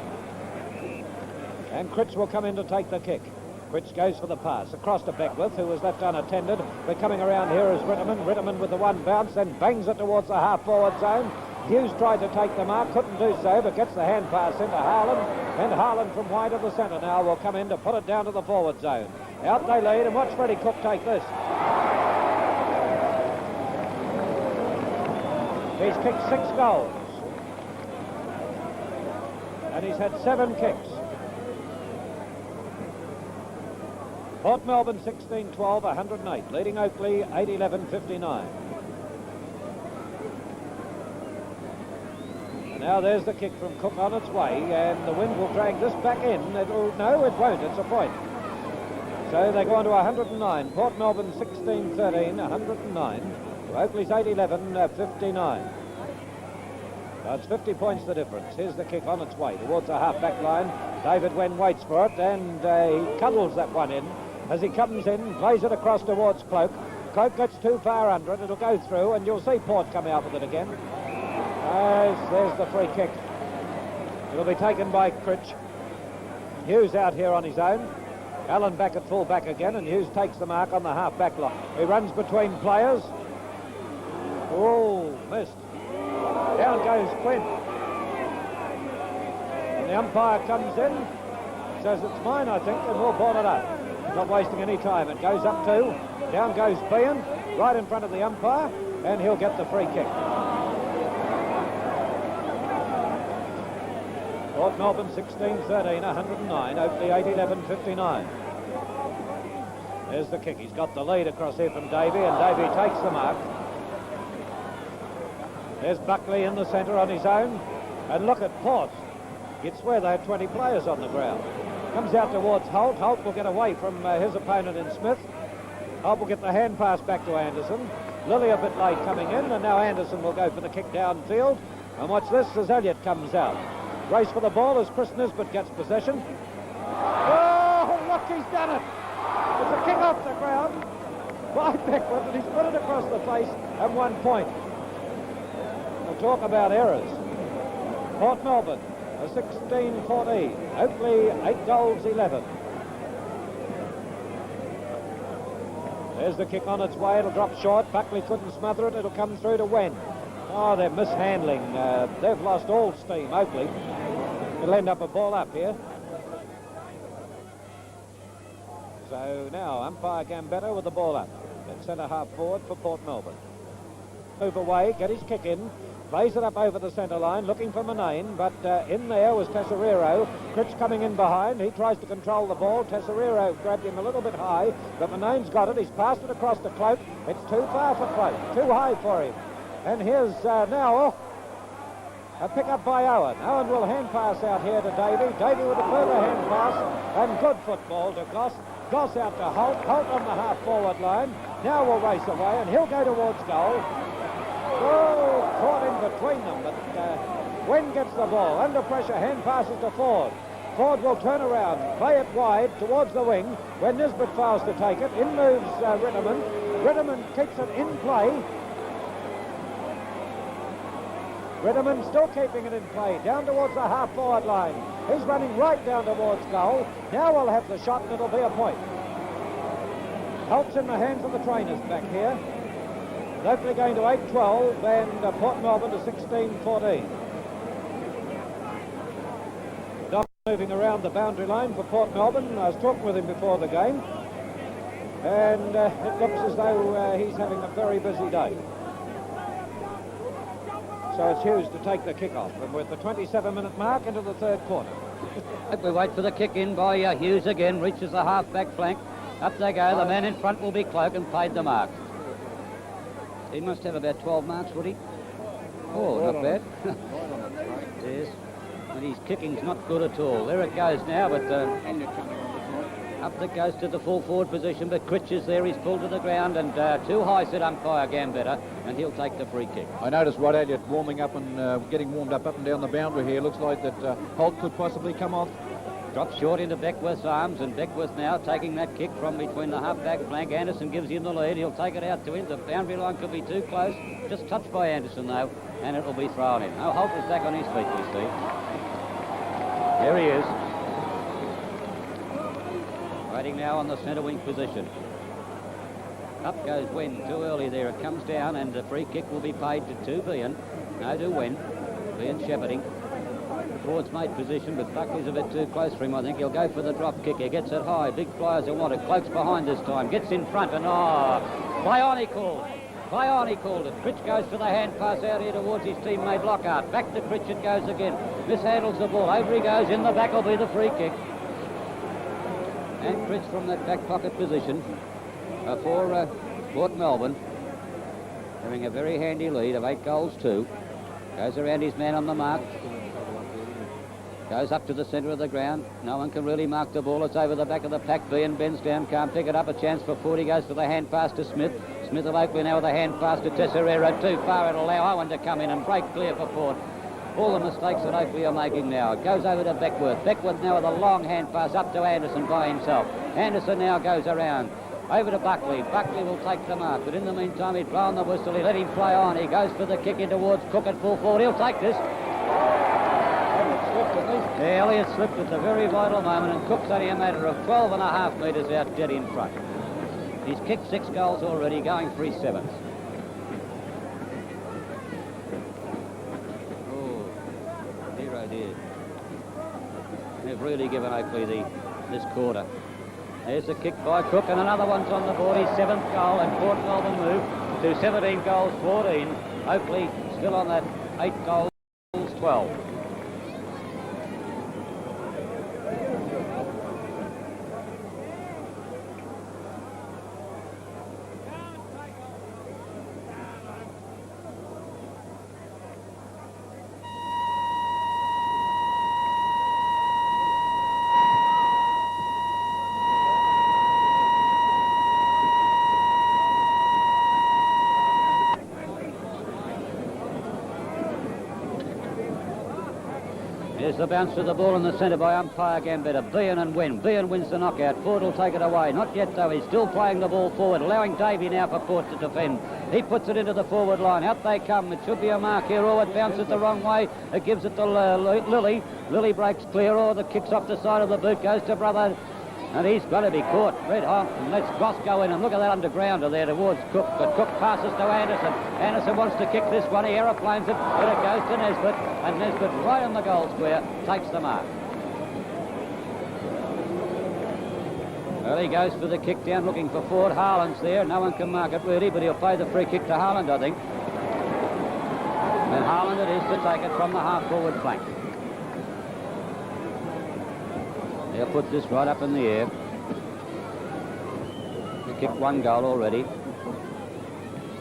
And Critch will come in to take the kick. Critch goes for the pass across to Beckwith, who was left unattended. But coming around here is Ritterman. Ritterman with the one bounce, then bangs it towards the half-forward zone. Hughes tried to take the mark, couldn't do so, but gets the hand pass into Harlan, and Harlan from wide of the centre now will come in to put it down to the forward zone. Out they lead, and watch Freddie Cook take this. He's kicked 6 goals, and he's had 7 kicks. Port Melbourne 16-12, 108, leading Oakleigh 8-11-59. Now there's the kick from Cook on its way, and the wind will drag this back in. No, it won't. It's a point. So they go on to 109. Port Melbourne 16-13, 109. Oakley's 8-11-59. That's 50 points the difference. Here's the kick on its way towards the half-back line. David Wen waits for it, and he cuddles that one in. As he comes in, plays it across towards Cloak. Cloak gets too far under it. It'll go through, and you'll see Port come out with it again. There's the free kick. It'll be taken by Critch. Hughes out here on his own. Allen back at full back again, and Hughes takes the mark on the half-back line. He runs between players. Oh, missed. Down goes Quinn. And the umpire comes in, says it's mine, I think, and we'll ball it up. Not wasting any time. It goes up 2. Down goes Behan, right in front of the umpire, and he'll get the free kick. Port Melbourne 16-13, 109, Oakleigh 8-11-59. There's the kick. He's got the lead across here from Davey, and Davey takes the mark. There's Buckley in the centre on his own. And look at Port. You'd swear they had 20 players on the ground. Comes out towards Holt. Holt will get away from his opponent in Smith. Holt will get the hand pass back to Anderson. Lilly a bit late coming in, and now Anderson will go for the kick downfield. And watch this as Elliott comes out. Race for the ball as Chris Nisbet gets possession. Oh, look, he's done it. It's a kick off the ground by Beckwith, and he's put it across the face and 1 point. We'll talk about errors. Port Melbourne, a 16-14. Oakleigh, 8 goals, 11. There's the kick on its way. It'll drop short. Buckley couldn't smother it. It'll come through to Wen. Oh, they're mishandling. They've lost all steam, Oakleigh. It'll end up a ball up here. So now umpire Gambetta with the ball up. At centre half forward for Port Melbourne. Move away, get his kick in. Plays it up over the centre line, looking for Manane, but in there was Tesoriero. Critch coming in behind. He tries to control the ball. Tesoriero grabbed him a little bit high, but Manane's got it. He's passed it across to Cloak. It's too far for Cloak, too high for him. And here's now a pick-up by Owen. Owen will hand pass out here to Davey. Davey with a further hand pass, and good football to Goss. Goss out to Holt. Holt on the half-forward line. Now will race away, and he'll go towards goal. Oh, caught in between them, but Wen gets the ball. Under pressure, hand passes to Ford. Ford will turn around, play it wide towards the wing. When Nisbet fails to take it, in moves Ritterman. Ritterman keeps it in play. Ritterman still keeping it in play, down towards the half-forward line. He's running right down towards goal. Now we'll have the shot, and it'll be a point. Helps in the hands of the trainers back here. Oakleigh going to 8-12 and Port Melbourne to 16-14. Doc moving around the boundary line for Port Melbourne. I was talking with him before the game, and it looks as though he's having a very busy day. So it's Hughes to take the kick-off, and with the 27-minute mark into the third quarter. We wait for the kick in by Hughes again, reaches the half-back flank. Up they go. The man in front will be Cloak and paid the mark. He must have about 12 marks, would he? Oh, not bad. Yes. And his kicking's not good at all. There it goes now, but up it goes to the full forward position, but Critch is there. He's pulled to the ground, and too high, said umpire Gambetta, and he'll take the free kick. I noticed Rod Elliott warming up and getting warmed up and down the boundary here. Looks like that Holt could possibly come off. Drops short into Beckworth's arms, and Beckworth now taking that kick from between the half-back flank. Anderson gives him the lead. He'll take it out to him. The boundary line could be too close. Just touched by Anderson, though, and it'll be thrown in. Oh, Holt is back on his feet, you see. There he is. Waiting now on the centre wing position. Up goes Wen. Too early there. It comes down, and the free kick will be paid to Behan. No, to Wen. Behan shepherding. Towards mate position, but Buckley's a bit too close for him, I think. He'll go for the drop kick. He gets it high. Big flyers are wanted. Cloak's behind this time. Gets in front, and Baioni called. Baioni called it. Critch goes for the hand pass out here towards his teammate Lockhart. Back to Critch it goes again. Mishandles the ball. Over he goes. In the back will be the free kick. And Critch from that back pocket position for Port Melbourne, having a very handy lead of 8 goals to. Goes around his man on the mark. Goes up to the centre of the ground. No one can really mark the ball. It's over the back of the pack. Behan bends down, can't pick it up. A chance for Ford. He goes for the hand pass to Smith. Smith of Oakleigh now with a hand pass to Tesoriero. Too far. It'll allow Owen to come in and break clear for Ford. All the mistakes that Oakleigh are making now. It goes over to Beckworth. Beckworth now with a long hand pass up to Anderson by himself. Anderson now goes around. Over to Buckley. Buckley will take the mark, but in the meantime he'd blown the whistle. He let him play on. He goes for the kick in towards Cook at full forward. He'll take this. Yeah, Elliott slipped at the very vital moment, and Cook's only a matter of 12.5 metres out dead in front. He's kicked 6 goals already, going for his 7th. Oh, dear oh dear. They've really given Oakleigh this quarter. There's the kick by Cook, and another one's on the board. His 7th goal, and Port Melbourne move to 17 goals, 14. Oakleigh still on that 8 goals, 12. Here's the bounce to the ball in the centre by umpire Gambetta. Behan and Wen. Behan wins the knockout. Ford will take it away. Not yet, though. He's still playing the ball forward, allowing Davey now for Port to defend. He puts it into the forward line. Out they come. It should be a mark here. Oh, it bounces the wrong way. It gives it to Lilly. Lilly breaks clear. Oh, the kick's off the side of the boot. Goes to brother And he's got to be caught. Red hot. And lets Goss go in. And look at that undergrounder there towards Cook. But Cook passes to Anderson. Anderson wants to kick this one. He aeroplanes it. But it goes to Nesbitt. And Nesbitt right on the goal square takes the mark. Well, he goes for the kick down looking for Ford. Harland's there. No one can mark it really, but he'll play the free kick to Harland, I think. And Harland it is to take it from the half-forward flank. He'll put this right up in the air. He kicked one goal already.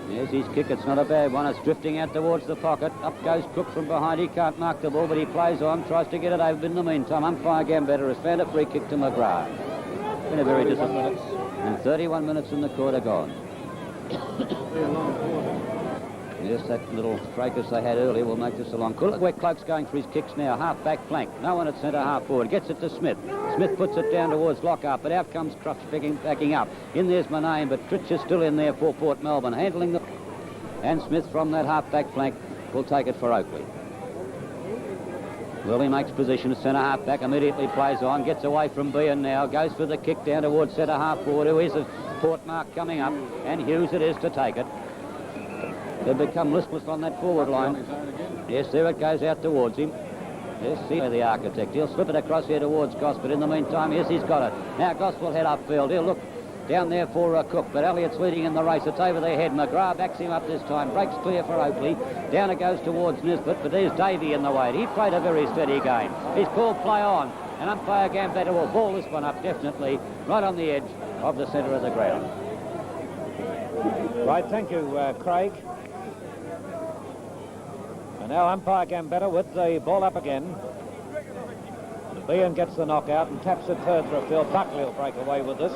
There's his kick. It's not a bad one. It's drifting out towards the pocket. Up goes Cook from behind. He can't mark the ball, but he plays on. Tries to get it over. In the meantime, umpire Gambetta has found a free kick to McGrath. Been a very disappointing. And 31 minutes in the quarter gone. Yes, that little fracas they had earlier will make this a long. Look where Cloak's going for his kicks now. Half-back flank. No one at centre half forward. Gets it to Smith. Smith puts it down towards Lockhart, but out comes Crutch backing up. In there's Manane, but Tritch is still in there for Port Melbourne, handling the... And Smith from that half-back flank will take it for Oakleigh. Willie makes position, centre half back, immediately plays on, gets away from Bean now, goes for the kick down towards centre half forward, who is a Port mark coming up, and Hughes it is to take it. They've become listless on that forward line. Yes, there it goes out towards him. Yes, see the architect. He'll slip it across here towards Goss, but in the meantime, yes, he's got it. Now Goss will head upfield. He'll look down there for Cook, but Elliott's leading in the race. It's over their head. McGrath backs him up this time. Breaks clear for Oakleigh. Down it goes towards Nisbet, but there's Davey in the way. He played a very steady game. He's called play on, and umpire Gambetta will ball this one up definitely right on the edge of the centre of the ground. Right, thank you, Craig. And now umpire Gambetta with the ball up again. Bean gets the knockout and taps it further afield. Buckley will break away with this.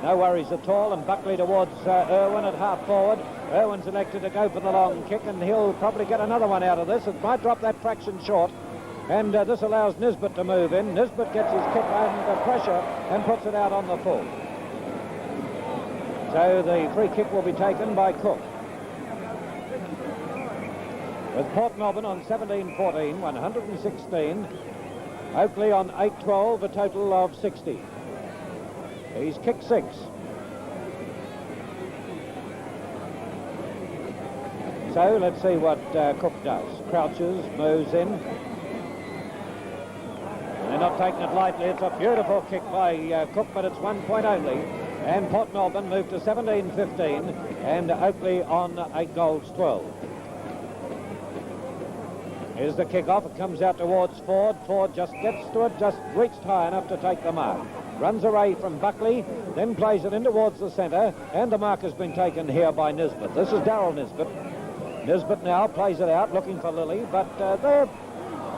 No worries at all, and Buckley towards Irwin at half forward. Irwin's elected to go for the long kick, and he'll probably get another one out of this. It might drop that fraction short, and this allows Nisbet to move in. Nisbet gets his kick under pressure and puts it out on the full. So the free kick will be taken by Cook. With Port Melbourne on 17-14, 116. Oakleigh on 8-12, a total of 60. He's kicked 6. So let's see what Cook does. Crouches, moves in. They're not taking it lightly. It's a beautiful kick by Cook, but it's 1 point only. And Port Melbourne moved to 17-15, and Oakleigh on 8 goals 12. Here's the kick-off. It comes out towards Ford. Ford just gets to it, just reached high enough to take the mark. Runs away from Buckley, then plays it in towards the centre, and the mark has been taken here by Nisbet. This is Darryl Nisbet. Nisbet now plays it out, looking for Lilly, but they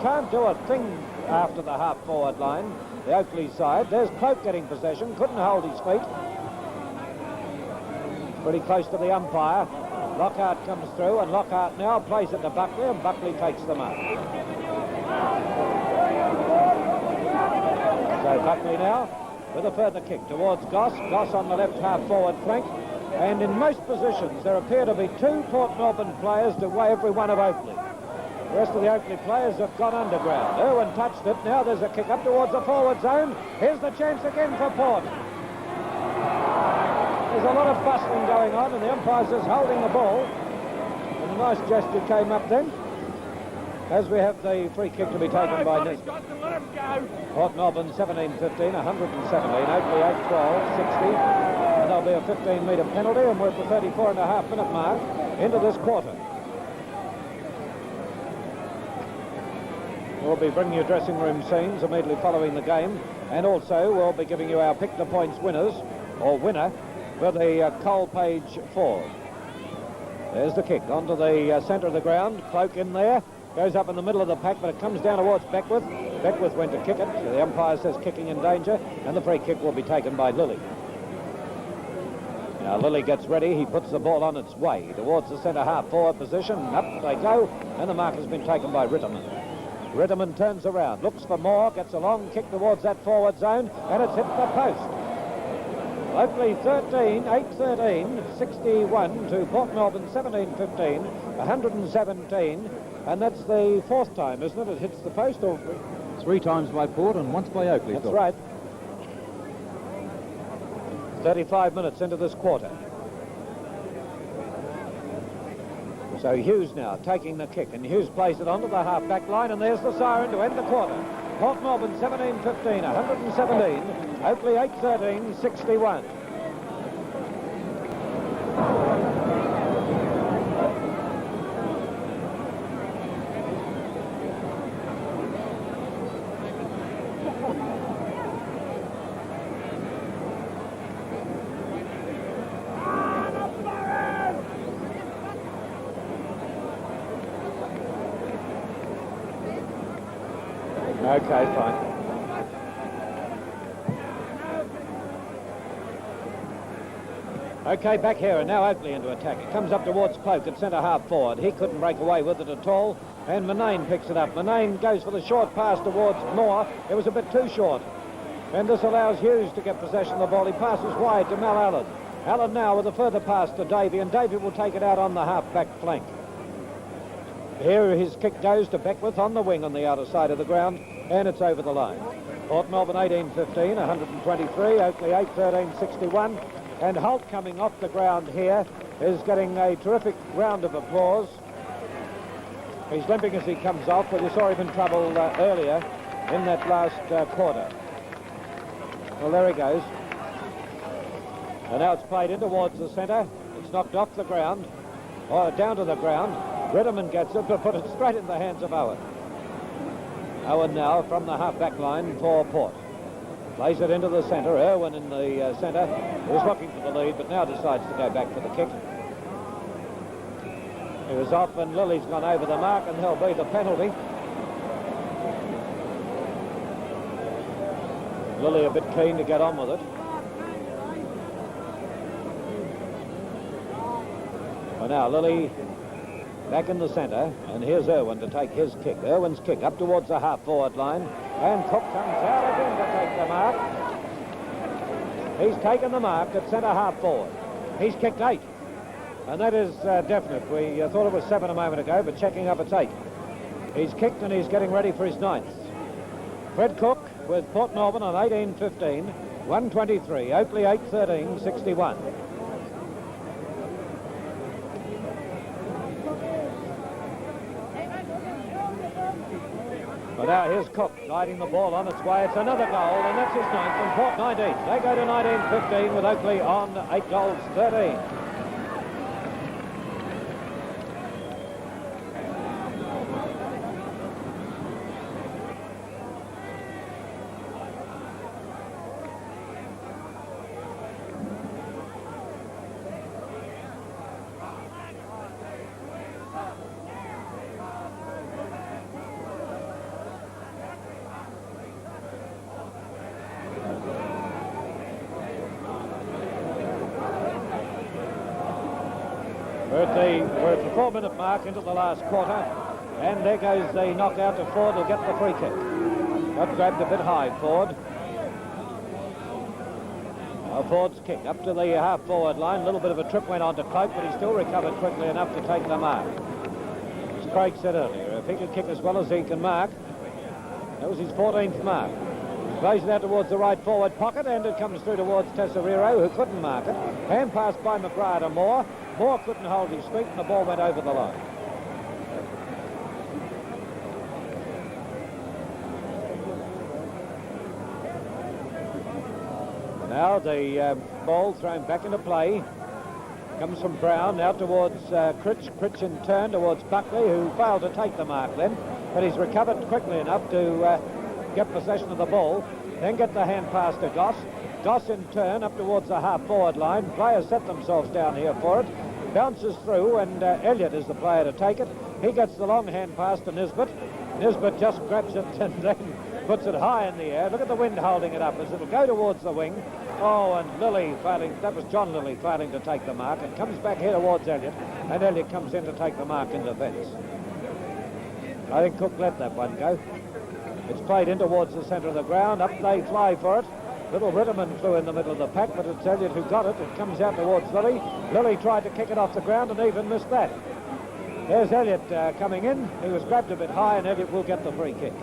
can't do a thing after the half-forward line, the Oakleigh side. There's Cloak getting possession, couldn't hold his feet. Pretty close to the umpire. Lockhart comes through, and Lockhart now plays it to Buckley, and Buckley takes the mark. So Buckley now with a further kick towards Goss. Goss on the left half-forward flank. And in most positions, there appear to be 2 Port Melbourne players to every one of Oakleigh. The rest of the Oakleigh players have gone underground. Irwin touched it. Now there's a kick up towards the forward zone. Here's the chance again for Port. There's a lot of bustling going on, and the umpire's just holding the ball. And a nice gesture came up then, as we have the free kick to be taken by Nisbet. Port Melbourne 17-15, 117. Oakleigh 8-12, 60. And there'll be a 15-metre penalty, and we're at the 34.5-minute mark into this quarter. We'll be bringing you dressing room scenes immediately following the game, and also we'll be giving you our pick the points winners, or winner, for the Cole Page 4. There's the kick onto the centre of the ground. Cloak in there. Goes up in the middle of the pack, but it comes down towards Beckwith. Beckwith went to kick it, so the umpire says kicking in danger, and the free kick will be taken by Lilly. Now Lilly gets ready. He puts the ball on its way towards the centre half-forward position. Up they go, and the mark has been taken by Ritterman. Ritterman turns around, looks for more, gets a long kick towards that forward zone, and it's hit the post. Oakleigh 13, 8-13, 61 to Port Melbourne 17-15, 117. And that's the 4th time, isn't it? It hits the post, or 3 times by Port and once by Oakleigh. That's right. 35 minutes into this quarter. So Hughes now taking the kick, and Hughes plays it onto the half-back line, and there's the siren to end the quarter. Port Melbourne 17-15, 117. Oakleigh 8-13, 61. Okay, fine. Okay, back here, and now Oakleigh into attack. It comes up towards Cloak at centre-half forward. He couldn't break away with it at all, and Manane picks it up. Manane goes for the short pass towards Moore. It was a bit too short, and this allows Hughes to get possession of the ball. He passes wide to Mel Allen. Allen now with a further pass to Davey, and Davey will take it out on the half-back flank. Here his kick goes to Beckwith on the wing on the outer side of the ground, and it's over the line. Port Melbourne 18-15, 123. Oakleigh 8-13, 61. And Holt coming off the ground here is getting a terrific round of applause. He's limping as he comes off, but you saw him in trouble earlier in that last quarter. Well, there he goes. And now it's played in towards the centre. It's knocked off the ground, or down to the ground. Ritterman gets it, but put it straight in the hands of Owen. Owen now from the half-back line for Port. Plays it into the centre. Irwin in the centre. He was looking for the lead, but now decides to go back for the kick. He was off, and Lily's gone over the mark, and there'll be the penalty. Lily a bit keen to get on with it. Well, now Lily back in the centre, and here's Irwin to take his kick. Irwin's kick up towards the half-forward line, and Cook comes out again to take the mark. He's taken the mark at centre-half forward. He's kicked 8, and that is definite. We thought it was 7 a moment ago, but checking up it's 8. He's kicked, and he's getting ready for his 9th. Fred Cook with Port Melbourne on 18-15, 123. Oakleigh 8-13, 61. Well, now here's Cook guiding the ball on its way. It's another goal, and that's his 9th, and Port 19. They go to 19-15 with Oakleigh on 8 goals, 13. We're at the 4-minute mark into the last quarter, and there goes the knockout to Ford. Will get the free kick. Got grabbed a bit high, Ford. Ford's kick up to the half-forward line. A little bit of a trip went on to Cloak, but he still recovered quickly enough to take the mark. As Craig said earlier, if he can kick as well as he can mark, that was his 14th mark. He plays it out towards the right forward pocket, and it comes through towards Tesoriero, who couldn't mark it. Hand pass by McGrath to Moore. Moore couldn't hold his feet, and the ball went over the line. Now the ball thrown back into play. Comes from Brown, out towards Critch. Critch in turn towards Buckley, who failed to take the mark then, but he's recovered quickly enough to get possession of the ball. Then get the hand pass to Goss. Goss in turn up towards the half-forward line. Players set themselves down here for it. Bounces through, and Elliott is the player to take it. He gets the long hand pass to Nisbet. Nisbet just grabs it and then puts it high in the air. Look at the wind holding it up as it'll go towards the wing. Oh, and Lilly failing, that was John Lilly failing to take the mark. It comes back here towards Elliott, and Elliott comes in to take the mark in defence. I think Cook let that one go. It's played in towards the centre of the ground. Up they fly for it. Little Ritterman flew in the middle of the pack, but it's Elliott who got it. It comes out towards Lilly. Lilly tried to kick it off the ground and even missed that. There's Elliott coming in. He was grabbed a bit high, and Elliott will get the free kick.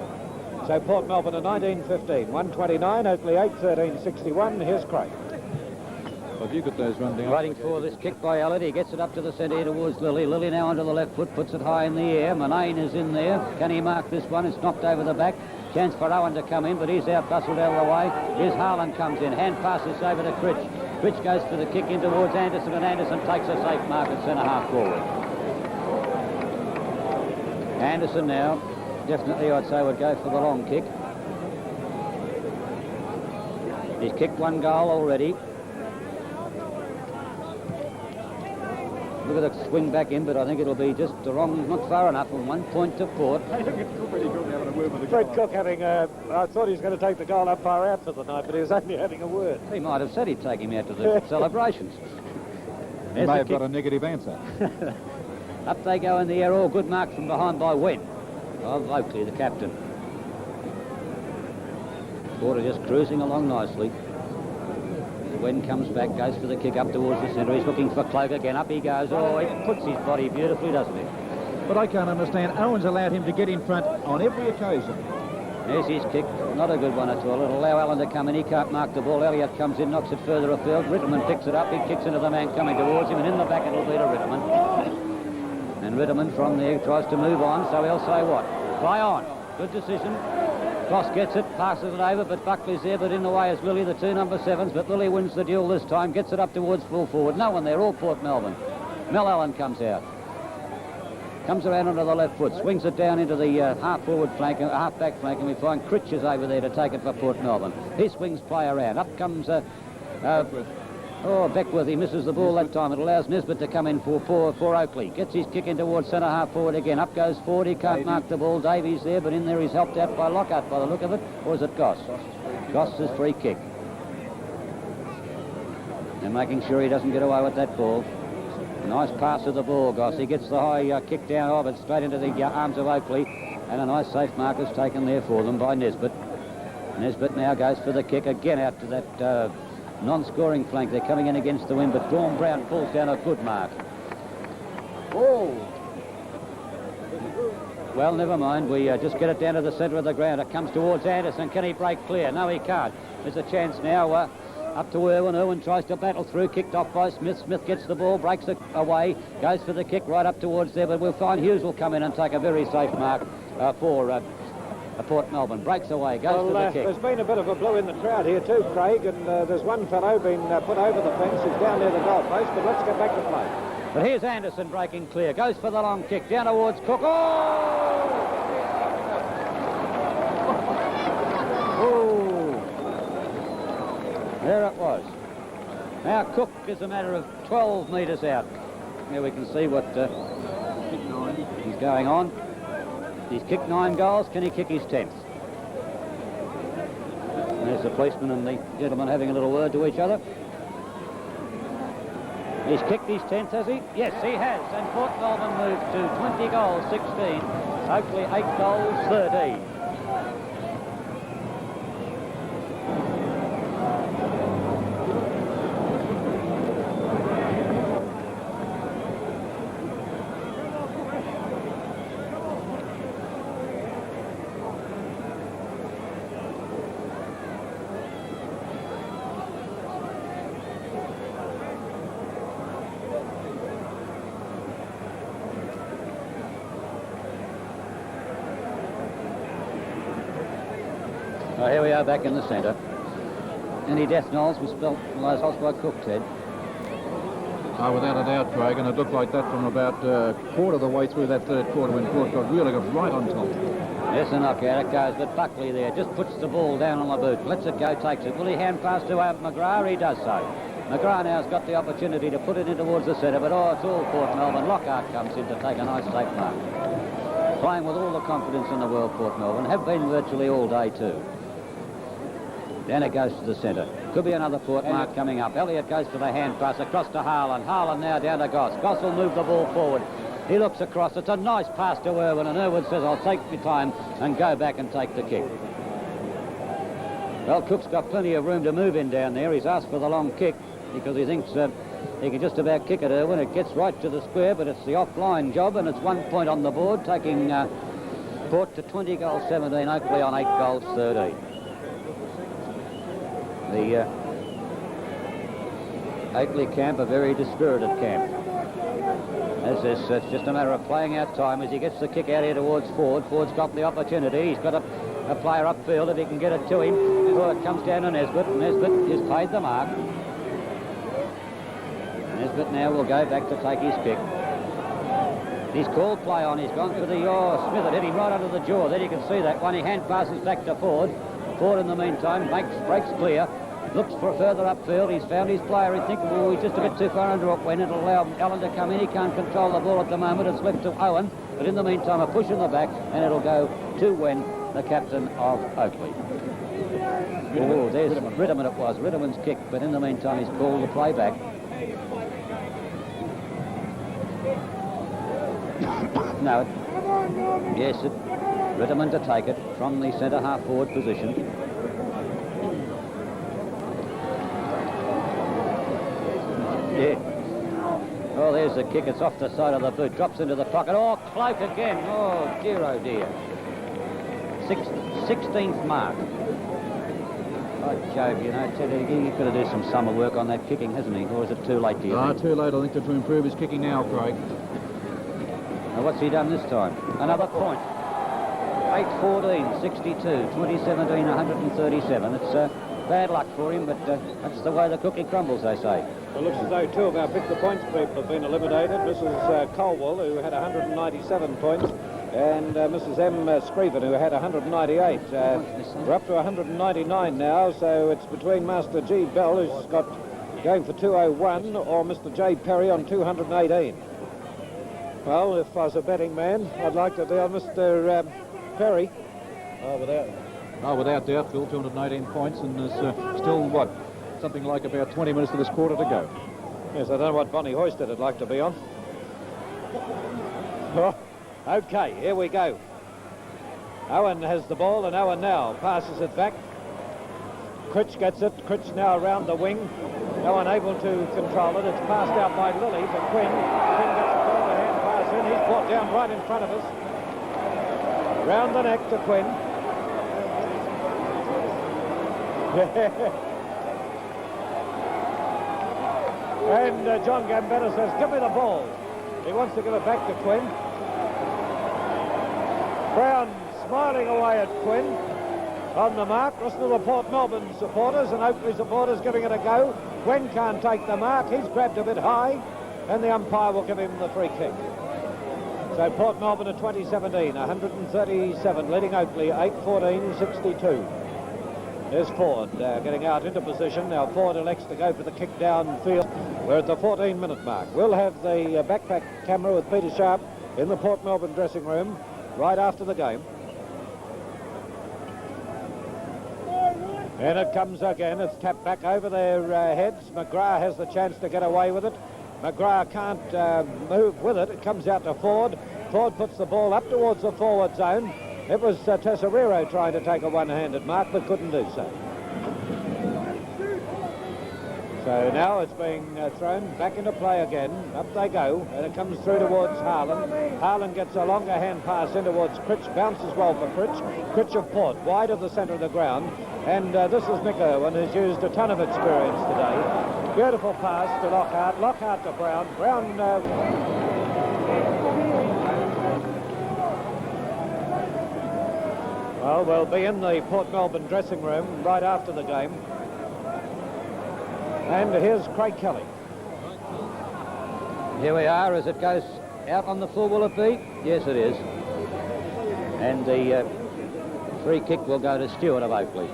So Port Melbourne at 19-15, 129, Oakleigh 8-13, 61. Here's Craig. Well, if you get those running Waiting for this kick by Elliott. He gets it up to the centre here towards Lilly. Lilly now onto the left foot, puts it high in the air. Manane is in there. Can he mark this one? It's knocked over the back. Chance for Owen to come in, but he's out, bustled out of the way. Here's Harlan comes in. Hand passes over to Critch. Critch goes for the kick in towards Anderson, and Anderson takes a safe mark at centre half forward. Anderson now, definitely I'd say would go for the long kick. He's kicked one goal already. Look at the swing back in, but I think it'll be just the wrong, not far enough, and 1 point to Port. Fred Cook having I thought he was going to take the goal up far out for the night, but he was only having a word. He might have said he'd take him out to the celebrations. He may have got a negative answer. Up they go in the air, all good mark from behind by Wen of Oakleigh, the captain. Porter just cruising along nicely. Wen comes back, goes for the kick up towards the centre. He's looking for Cloak again. Up he goes. Oh, he puts his body beautifully, doesn't he? But I can't understand. Owen's allowed him to get in front on every occasion. There's his kick. Not a good one at all. It'll allow Allen to come in. He can't mark the ball. Elliott comes in, knocks it further afield. Ritterman picks it up. He kicks into the man coming towards him, and in the back it'll be to Ritterman. And Ritterman from there tries to move on, so he'll say what? Play on. Good decision. Cross gets it, passes it over, but Buckley's there, but in the way is Lilly, the two number 7s, but Lilly wins the duel this time, gets it up towards full forward. No one there, all Port Melbourne. Mel Allen comes out. Comes around onto the left foot, swings it down into the half-forward flank, half-back flank, and we find Critch is over there to take it for Port Melbourne. He swings play around. Up comes Beckworth. He misses the ball that time. It allows Nisbet to come in for Oakleigh. Gets his kick in towards centre half forward again. Up goes forward. He can't mark the ball. Davies there, but in there he's helped out by Lockhart by the look of it. Or is it Goss? Goss's free kick. And making sure he doesn't get away with that ball. Nice pass of the ball, Goss. He gets the high kick down, but straight into the arms of Oakleigh. And a nice safe mark is taken there for them by Nisbet. Nisbet now goes for the kick again out to that non-scoring flank. They're coming in against the wind, but Dawn Brown pulls down a good mark. Oh! Well, never mind. We just get it down to the centre of the ground. It comes towards Anderson. Can he break clear? No, he can't. There's a chance now. Up to Irwin. Irwin tries to battle through. Kicked off by Smith. Smith gets the ball, breaks it away, goes for the kick right up towards there, but we'll find Hughes will come in and take a very safe mark for Port Melbourne. Breaks away, goes for the kick. There's been a bit of a blue in the crowd here too, Craig, and there's one fellow been put over the fence. He's down near the goal post, but let's get back to play. But here's Anderson breaking clear. Goes for the long kick. Down towards Cook. Oh! Oh! There it was. Now Cook is a matter of 12 metres out. Here we can see what he's going on. He's kicked 9 goals. Can he kick his 10th? And there's the policeman and the gentleman having a little word to each other. He's kicked his 10th, has he? Yes, he has. And Port Melbourne moves to 20 goals, 16. Oakleigh 8 goals, 13. Well, here we are back in the centre. Any death knolls was spelt from those holes by Cook, Ted. Oh, without a doubt, Craig, and it looked like that from about quarter of the way through that third quarter when Port got right on top. Yes, a knockout it goes, but Buckley there just puts the ball down on the boot, lets it go, takes it. Will he hand pass to McGrath? He does so. McGrath now has got the opportunity to put it in towards the centre, but it's all Port Melbourne. Lockhart comes in to take a nice safe mark. Playing with all the confidence in the world, Port Melbourne, have been virtually all day too. Then it goes to the centre. Could be another Port mark coming up. Elliott goes for the hand pass across to Harlan. Harlan now down to Goss. Goss will move the ball forward. He looks across. It's a nice pass to Irwin, and Irwin says, I'll take my time and go back and take the kick. Well, Cook's got plenty of room to move in down there. He's asked for the long kick because he thinks he can just about kick it, Irwin. It gets right to the square, but it's the offline job, and it's 1 point on the board, taking Port to 20 goals, 17. Oakleigh on 8 goals, 13. Oakleigh camp a very dispirited camp. It's just a matter of playing out time as he gets the kick out here towards Ford. Ford's got the opportunity. He's got a player upfield if he can get it to him. Oh, it comes down to Nesbitt. Nesbitt has paid the mark. Nesbitt now will go back to take his kick. He's called play on. He's gone for the Smith. It hit him right under the jaw. There you can see that one. He hand passes back to Ford. Ford in the meantime breaks clear. Looks for further upfield. He's found his player. He's thinking, well, he's just a bit too far under it when it'll allow Allen to come in. He can't control the ball at the moment. It's left to Owen. But in the meantime, a push in the back, and it'll go to Wen, the captain of Oakleigh. Oh, there's Ritterman it was. Ritterman's kick, but in the meantime, he's called the play back. No. Yes, Ritterman to take it from the centre half forward position. Yeah. Oh, there's the kick. It's off the side of the boot. Drops into the pocket. Oh, Cloak again. Oh, dear. 16th mark. Oh, Jove, you know, he's got to do some summer work on that kicking, hasn't he? Or is it too late, do you think? Too late, I think, to improve his kicking now, Craig. Now, what's he done this time? Another point. 8-14, 62, 2017, 137. It's bad luck for him, but that's the way the cookie crumbles, they say. It looks as though two of our pick the points people have been eliminated. Mrs. Colwell, who had 197 points, and Mrs. M. Screven, who had 198. We're up to 199 now, so it's between Master G. Bell, who's got going for 201, or Mr. J. Perry on 218. Well, if I was a betting man, I'd like to be on Mr. Perry. Without doubt, Phil, 218 points, and there's still, what, something like about 20 minutes of this quarter to go. Yes, I don't know what Bonnie Hoisted would like to be on. Oh, OK, here we go. Owen has the ball, and Owen now passes it back. Critch gets it. Critch now around the wing. No one able to control it. It's passed out by Lilly to Quinn. Quinn gets a ball, the hand pass in. He's brought down right in front of us. Round the neck to Quinn. And John Gambetta says, give me the ball. He wants to give it back to Quinn. Brown smiling away at Quinn. On the mark, listen to the Port Melbourne supporters and Oakleigh supporters giving it a go. Quinn can't take the mark. He's grabbed a bit high, and the umpire will give him the free kick. So Port Melbourne at 2017, 137, leading Oakleigh 8-14, 62. There's Ford getting out into position. Now Ford elects to go for the kick downfield. We're at the 14-minute mark. We'll have the backpack camera with Peter Sharp in the Port Melbourne dressing room right after the game. And it comes again. It's tapped back over their heads. McGrath has the chance to get away with it. McGrath can't move with it. It comes out to Ford. Ford puts the ball up towards the forward zone. It was Tesserero trying to take a one-handed mark, but couldn't do so. So now it's being thrown back into play again. Up they go, and it comes through towards Harlan. Harlan gets a longer hand pass in towards Critch. Bounces well for Critch. Critch of Port, wide of the centre of the ground. And this is Mick Irwin, who's used a ton of experience today. Beautiful pass to Lockhart. Lockhart to Brown. Brown... Well, we'll be in the Port Melbourne dressing room right after the game. And here's Craig Kelly. Here we are as it goes out on the floor, will it be? Yes, it is. And the free kick will go to Stewart of Oakleigh.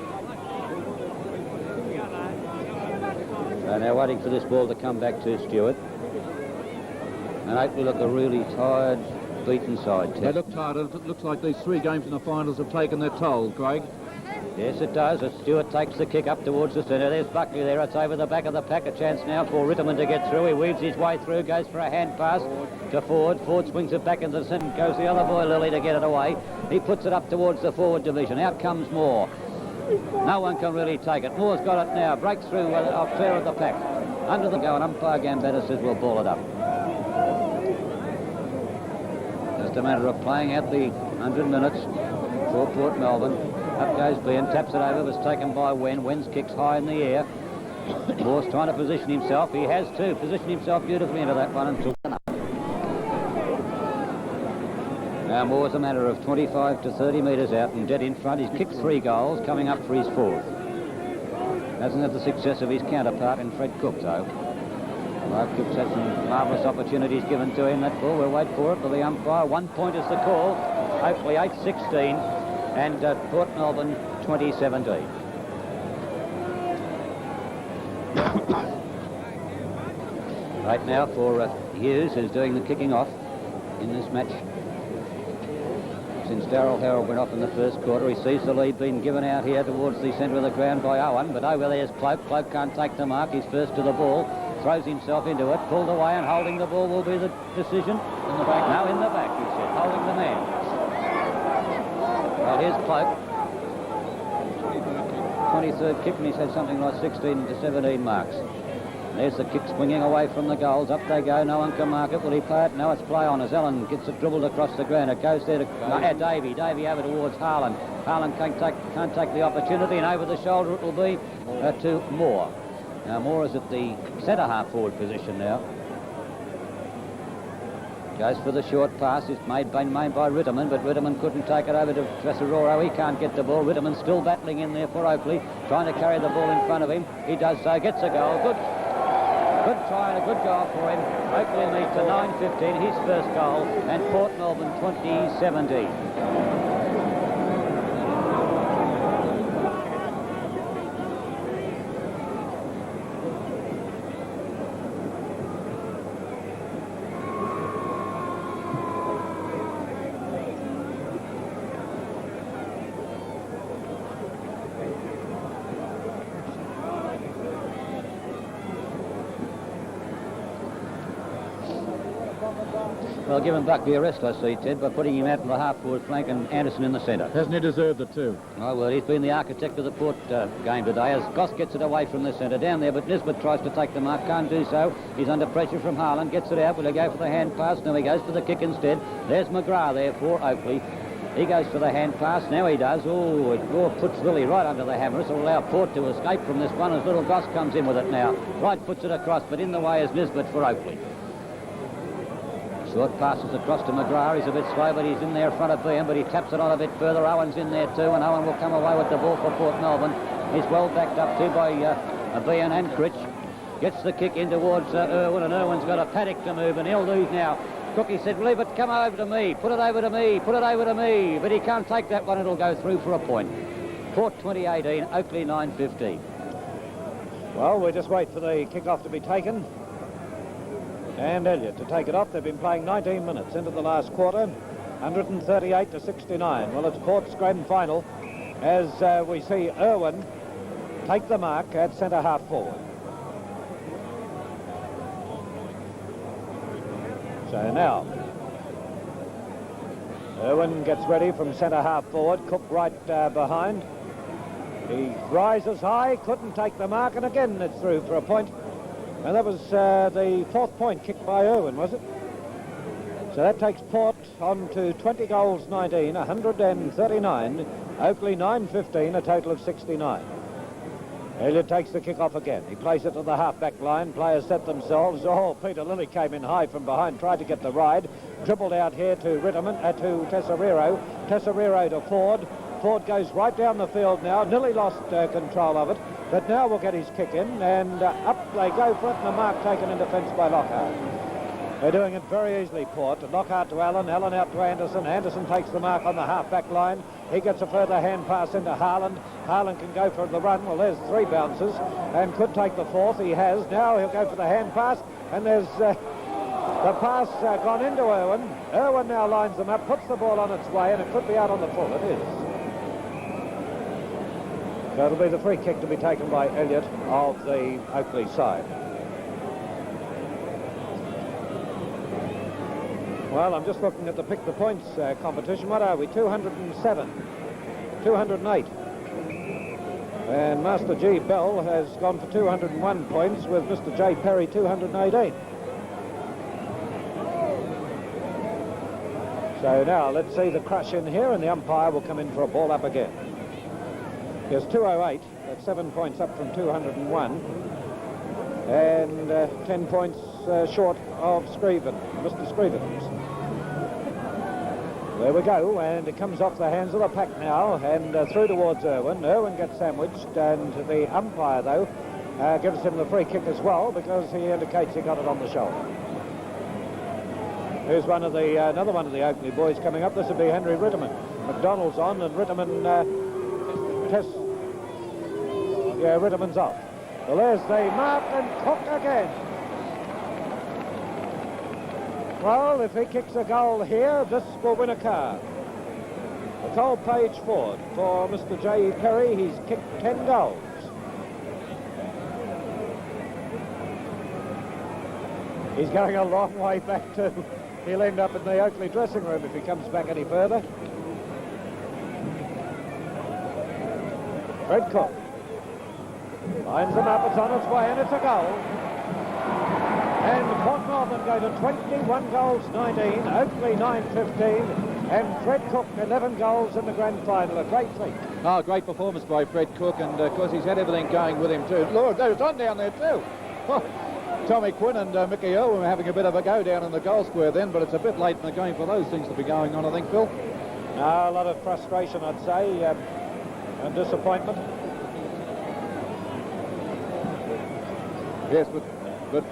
So now waiting for this ball to come back to Stewart. And Oakleigh look a really tired, beaten side. They look tired. It looks like these three games in the finals have taken their toll, Craig. Yes, it does. As Stewart takes the kick up towards the centre. There's Buckley there. It's over the back of the pack. A chance now for Ritterman to get through. He weaves his way through, goes for a hand pass to Ford. Ford swings it back into the centre. Goes the other boy, Lilly, to get it away. He puts it up towards the forward division. Out comes Moore. No one can really take it. Moore's got it now. Breaks through off clear of the pack. Under the go, and umpire Gambetta says we'll ball it up. Just a matter of playing out the 100 minutes for Port Melbourne. Up goes Ben, taps it over, was taken by Wen. Wen's kicks high in the air. Moore's trying to position himself. He has too. Positioned himself beautifully into that one and took it up. Now Moore's a matter of 25 to 30 metres out and dead in front. He's kicked 3 goals, coming up for his 4th. Hasn't had the success of his counterpart in Fred Cook, though. Clive Cook's had some marvellous opportunities given to him, that ball. We'll wait for it for the umpire. 1 point is the call. Oakleigh 8-16 and Port Melbourne 2017. Right now for Hughes, who's doing the kicking off in this match. Since Darryl Harrell went off in the first quarter, he sees the lead being given out here towards the centre of the ground by Owen, but over there's Cloak. Cloak can't take the mark. He's first to the ball, throws himself into it, pulled away, and holding the ball will be the decision. In the back? No, in the back, he said, holding the man. Well, here's Cloak. 23rd kick, and he's had something like 16 to 17 marks. There's the kick swinging away from the goals. Up they go. No one can mark it. Will he play it? No, it's play on as Allen gets it dribbled across the ground. It goes there to Davey. Davey over towards Harlan. Harlan can't take the opportunity, and over the shoulder it will be to Moore. Now Moore is at the centre half forward position now. Goes for the short pass. It's made by Ritterman, but Ritterman couldn't take it over to Tresaroro. He can't get the ball. Ritterman still battling in there for Oakleigh, trying to carry the ball in front of him. He does so. Gets a goal. Good try and a good goal for him. Oakleigh lead to 9-15, his first goal, and Port Melbourne 20-17. Well, given Buckley a rest, I see, Ted, by putting him out on the half-forward flank and Anderson in the centre. Hasn't he deserved it too? Oh, well, he's been the architect of the Port game today as Goss gets it away from the centre down there, but Nisbet tries to take the mark, can't do so. He's under pressure from Harlan, gets it out. Will he go for the hand pass? No, he goes for the kick instead. There's McGrath there for Oakleigh. He goes for the hand pass. Now he does. Oh, it puts Lilly right under the hammer. This will allow Port to escape from this one as little Goss comes in with it now. Right puts it across, but in the way is Nisbet for Oakleigh. Short passes across to McGrath. He's a bit slow, but he's in there in front of Behan, but he taps it on a bit further. Owen's in there too, and Owen will come away with the ball for Port Melbourne. He's well backed up too by Behan and Critch. Gets the kick in towards Irwin, and Irwin's got a paddock to move, and he'll lose now. Cookie said, leave it, come over to me, put it over to me, put it over to me. But he can't take that one, it'll go through for a point. Port 2018, Oakleigh 9-15. Well, we'll just wait for the kick-off to be taken. And Elliott to take it off. They've been playing 19 minutes into the last quarter, 138 to 69. Well, it's Port's grand final as we see Irwin take the mark at centre half forward. So now Irwin gets ready from centre half forward. Cook right behind. He rises high, couldn't take the mark, and again it's through for a point. And that was the 4th point kicked by Irwin, was it? So that takes Port on to 20 goals 19, 139. Oakleigh 9-15, a total of 69. Elliott takes the kick off again. He plays it to the half-back line. Players set themselves. Oh, Peter Lilly came in high from behind, tried to get the ride. Dribbled out here to Ritterman, to Tesoriero. Tesoriero to Ford. Ford goes right down the field now. Nearly lost control of it. But now we'll get his kick in, and up they go for it, and the mark taken in defence by Lockhart. They're doing it very easily, Port. Lockhart to Allen, Allen out to Anderson. Anderson takes the mark on the half-back line. He gets a further hand pass into Harlan. Harlan can go for the run. Well, there's 3 bounces, and could take the 4th. He has. Now he'll go for the hand pass, and there's the pass gone into Irwin. Irwin now lines them up, puts the ball on its way, and it could be out on the full. It is. So it'll be the free kick to be taken by Elliott of the Oakleigh side. Well, I'm just looking at the pick the points competition. What are we? 207, 208. And Master G. Bell has gone for 201 points with Mr. J. Perry 218. So now let's see the crush in here, and the umpire will come in for a ball up again. There's 208. That's 7 points up from 201. And 10 points short of Screven, Mr. Screvens. There we go, and it comes off the hands of the pack now, and through towards Irwin. Irwin gets sandwiched, and the umpire, though, gives him the free kick as well, because he indicates he got it on the shoulder. Here's another one of the Oakleigh boys coming up. This would be Henry Ritterman. McDonald's on, and Ritterman Ritterman's off. Well, there's the mark, and Cook again. Well, if he kicks a goal here, this will win a car. A cold page forward for Mr. J. Perry. He's kicked 10 goals. He's going a long way back too. He'll end up in the Oakleigh dressing room if he comes back any further. Fred Cook lines him up. It's on its way, and it's a goal. And Port Melbourne go to 21 goals, 19, Oakleigh 9-15, and Fred Cook 11 goals in the grand final. A great feat. Oh, great performance by Fred Cook, and of course he's had everything going with him too. Lord, there's Don down there too. Tommy Quinn and Mickey Earl were having a bit of a go down in the goal square then, but it's a bit late in the game for those things to be going on, I think, Phil. A lot of frustration, I'd say, and disappointment. Yes, but